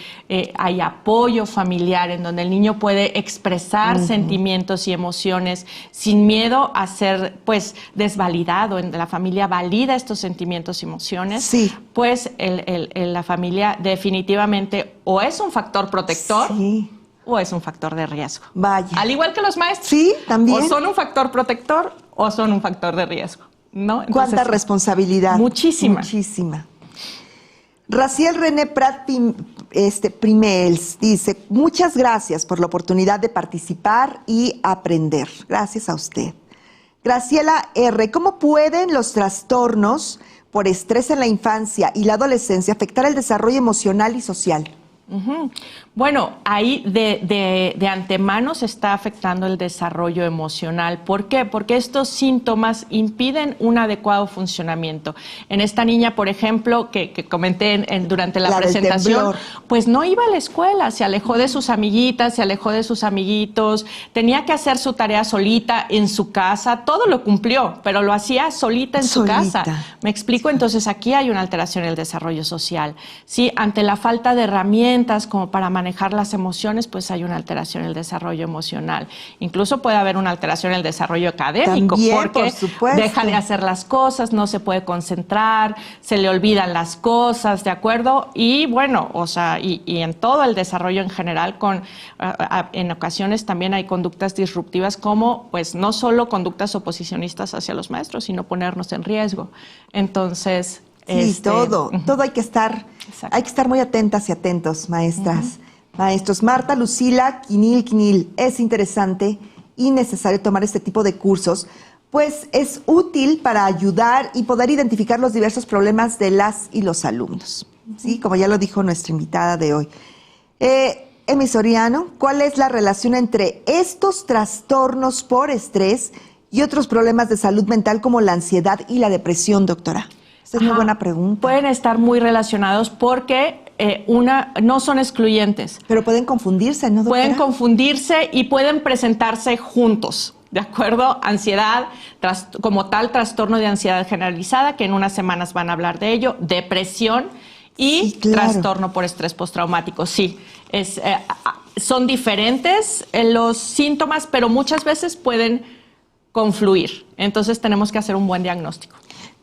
hay apoyo familiar, en donde el niño puede expresar sentimientos y emociones sin miedo a ser pues desvalidado, en la familia valida estos sentimientos y emociones, pues la familia definitivamente o es un factor protector o es un factor de riesgo. Vaya. Al igual que los maestros. Sí, también. O son un factor protector o son un factor de riesgo, ¿no? Entonces, ¿cuánta responsabilidad? Muchísima. Muchísima. Raciel René Prat Primels dice, muchas gracias por la oportunidad de participar y aprender. Gracias a usted. Graciela R., ¿cómo pueden los trastornos por estrés en la infancia y la adolescencia afectar el desarrollo emocional y social? Bueno, ahí de antemano se está afectando el desarrollo emocional. ¿Por qué? Porque estos síntomas impiden un adecuado funcionamiento. En esta niña, por ejemplo, que comenté durante la presentación, pues no iba a la escuela, se alejó de sus amiguitas, se alejó de sus amiguitos, tenía que hacer su tarea solita en su casa, todo lo cumplió, pero lo hacía solita en su casa. ¿Me explico? Entonces aquí hay una alteración en el desarrollo social. Sí, ante la falta de herramientas como para manejar las emociones, pues hay una alteración en el desarrollo emocional. Incluso puede haber una alteración en el desarrollo académico, también, porque deja de hacer las cosas, no se puede concentrar, se le olvidan las cosas, ¿de acuerdo? Y bueno, o sea, y en todo el desarrollo en general, en ocasiones también hay conductas disruptivas como, pues, no solo conductas oposicionistas hacia los maestros, sino ponernos en riesgo. Entonces, sí, todo hay que estar muy atentas y atentos, maestras, maestros. Marta Lucila Quinil, es interesante y necesario tomar este tipo de cursos, pues es útil para ayudar y poder identificar los diversos problemas de las y los alumnos, ¿sí? Como ya lo dijo nuestra invitada de hoy. Emi Soriano, ¿cuál es la relación entre estos trastornos por estrés y otros problemas de salud mental como la ansiedad y la depresión, doctora? Esa es muy buena pregunta. Pueden estar muy relacionados porque no son excluyentes. Pero pueden confundirse, ¿no, doctora? Pueden confundirse y pueden presentarse juntos, ¿de acuerdo? Ansiedad, como tal, trastorno de ansiedad generalizada, que en unas semanas van a hablar de ello, depresión y trastorno por estrés postraumático. Sí, son diferentes los síntomas, pero muchas veces pueden confluir. Entonces tenemos que hacer un buen diagnóstico.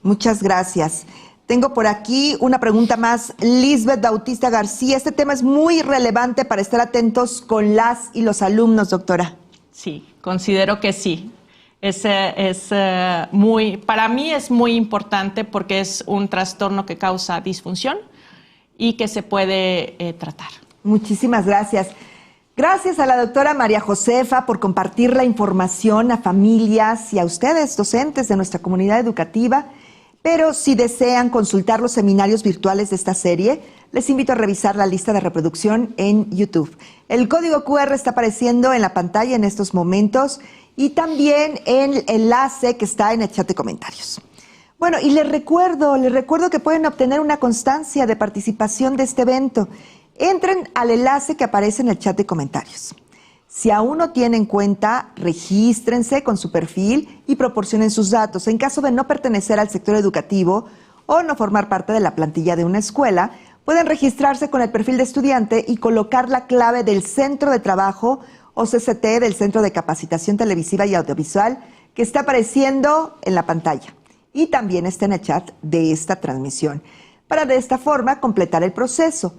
Muchas gracias. Tengo por aquí una pregunta más. Lisbeth Bautista García, este tema es muy relevante para estar atentos con las y los alumnos, doctora. Sí, considero que sí. Para mí es muy importante porque es un trastorno que causa disfunción y que se puede tratar. Muchísimas gracias. Gracias a la doctora María Josefa por compartir la información a familias y a ustedes, docentes de nuestra comunidad educativa. Pero si desean consultar los seminarios virtuales de esta serie, les invito a revisar la lista de reproducción en YouTube. El código QR está apareciendo en la pantalla en estos momentos y también en el enlace que está en el chat de comentarios. Bueno, y les recuerdo que pueden obtener una constancia de participación de este evento. Entren al enlace que aparece en el chat de comentarios. Si aún no tienen cuenta, regístrense con su perfil y proporcionen sus datos. En caso de no pertenecer al sector educativo o no formar parte de la plantilla de una escuela, pueden registrarse con el perfil de estudiante y colocar la clave del Centro de Trabajo o CCT del Centro de Capacitación Televisiva y Audiovisual que está apareciendo en la pantalla y también está en el chat de esta transmisión, para de esta forma completar el proceso.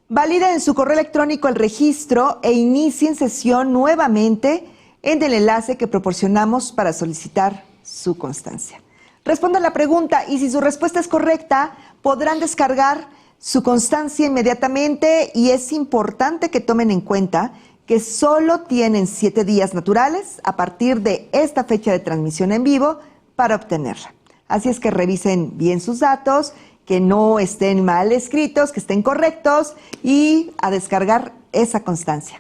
Validen en su correo electrónico el registro e inicien sesión nuevamente en el enlace que proporcionamos para solicitar su constancia. Respondan la pregunta y si su respuesta es correcta, podrán descargar su constancia inmediatamente y es importante que tomen en cuenta que solo tienen 7 días naturales a partir de esta fecha de transmisión en vivo para obtenerla. Así es que revisen bien sus datos, que no estén mal escritos, que estén correctos y a descargar esa constancia.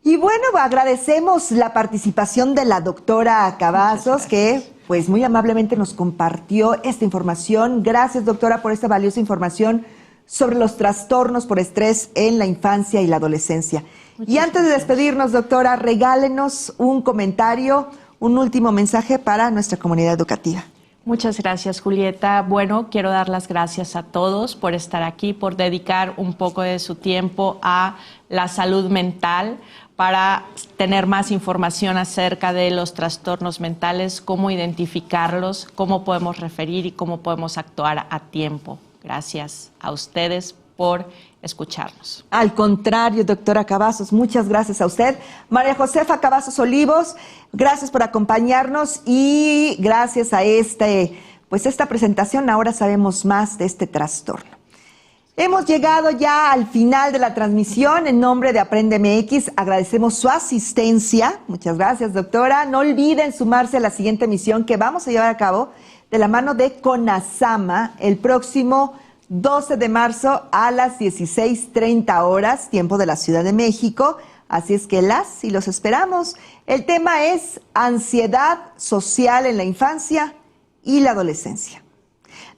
Y bueno, agradecemos la participación de la doctora Cavazos, que pues muy amablemente nos compartió esta información. Gracias, doctora, por esta valiosa información sobre los trastornos por estrés en la infancia y la adolescencia. Y antes de despedirnos, doctora, regálenos un comentario, un último mensaje para nuestra comunidad educativa. Muchas gracias, Julieta. Bueno, quiero dar las gracias a todos por estar aquí, por dedicar un poco de su tiempo a la salud mental, para tener más información acerca de los trastornos mentales, cómo identificarlos, cómo podemos referir y cómo podemos actuar a tiempo. Gracias a ustedes por escucharnos. Al contrario, doctora Cavazos, muchas gracias a usted. María Josefa Cavazos Olivos, gracias por acompañarnos y gracias a esta presentación ahora sabemos más de este trastorno. Hemos llegado ya al final de la transmisión. En nombre de Aprende MX agradecemos su asistencia. Muchas gracias, doctora. No olviden sumarse a la siguiente emisión que vamos a llevar a cabo de la mano de CONASAMA el próximo 12 de marzo a las 16:30 horas, tiempo de la Ciudad de México. Así es que las y los esperamos. El tema es ansiedad social en la infancia y la adolescencia.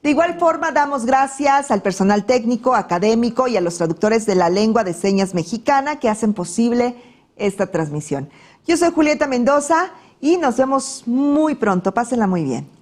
De igual forma, damos gracias al personal técnico, académico y a los traductores de la lengua de señas mexicana que hacen posible esta transmisión. Yo soy Julieta Mendoza y nos vemos muy pronto. Pásenla muy bien.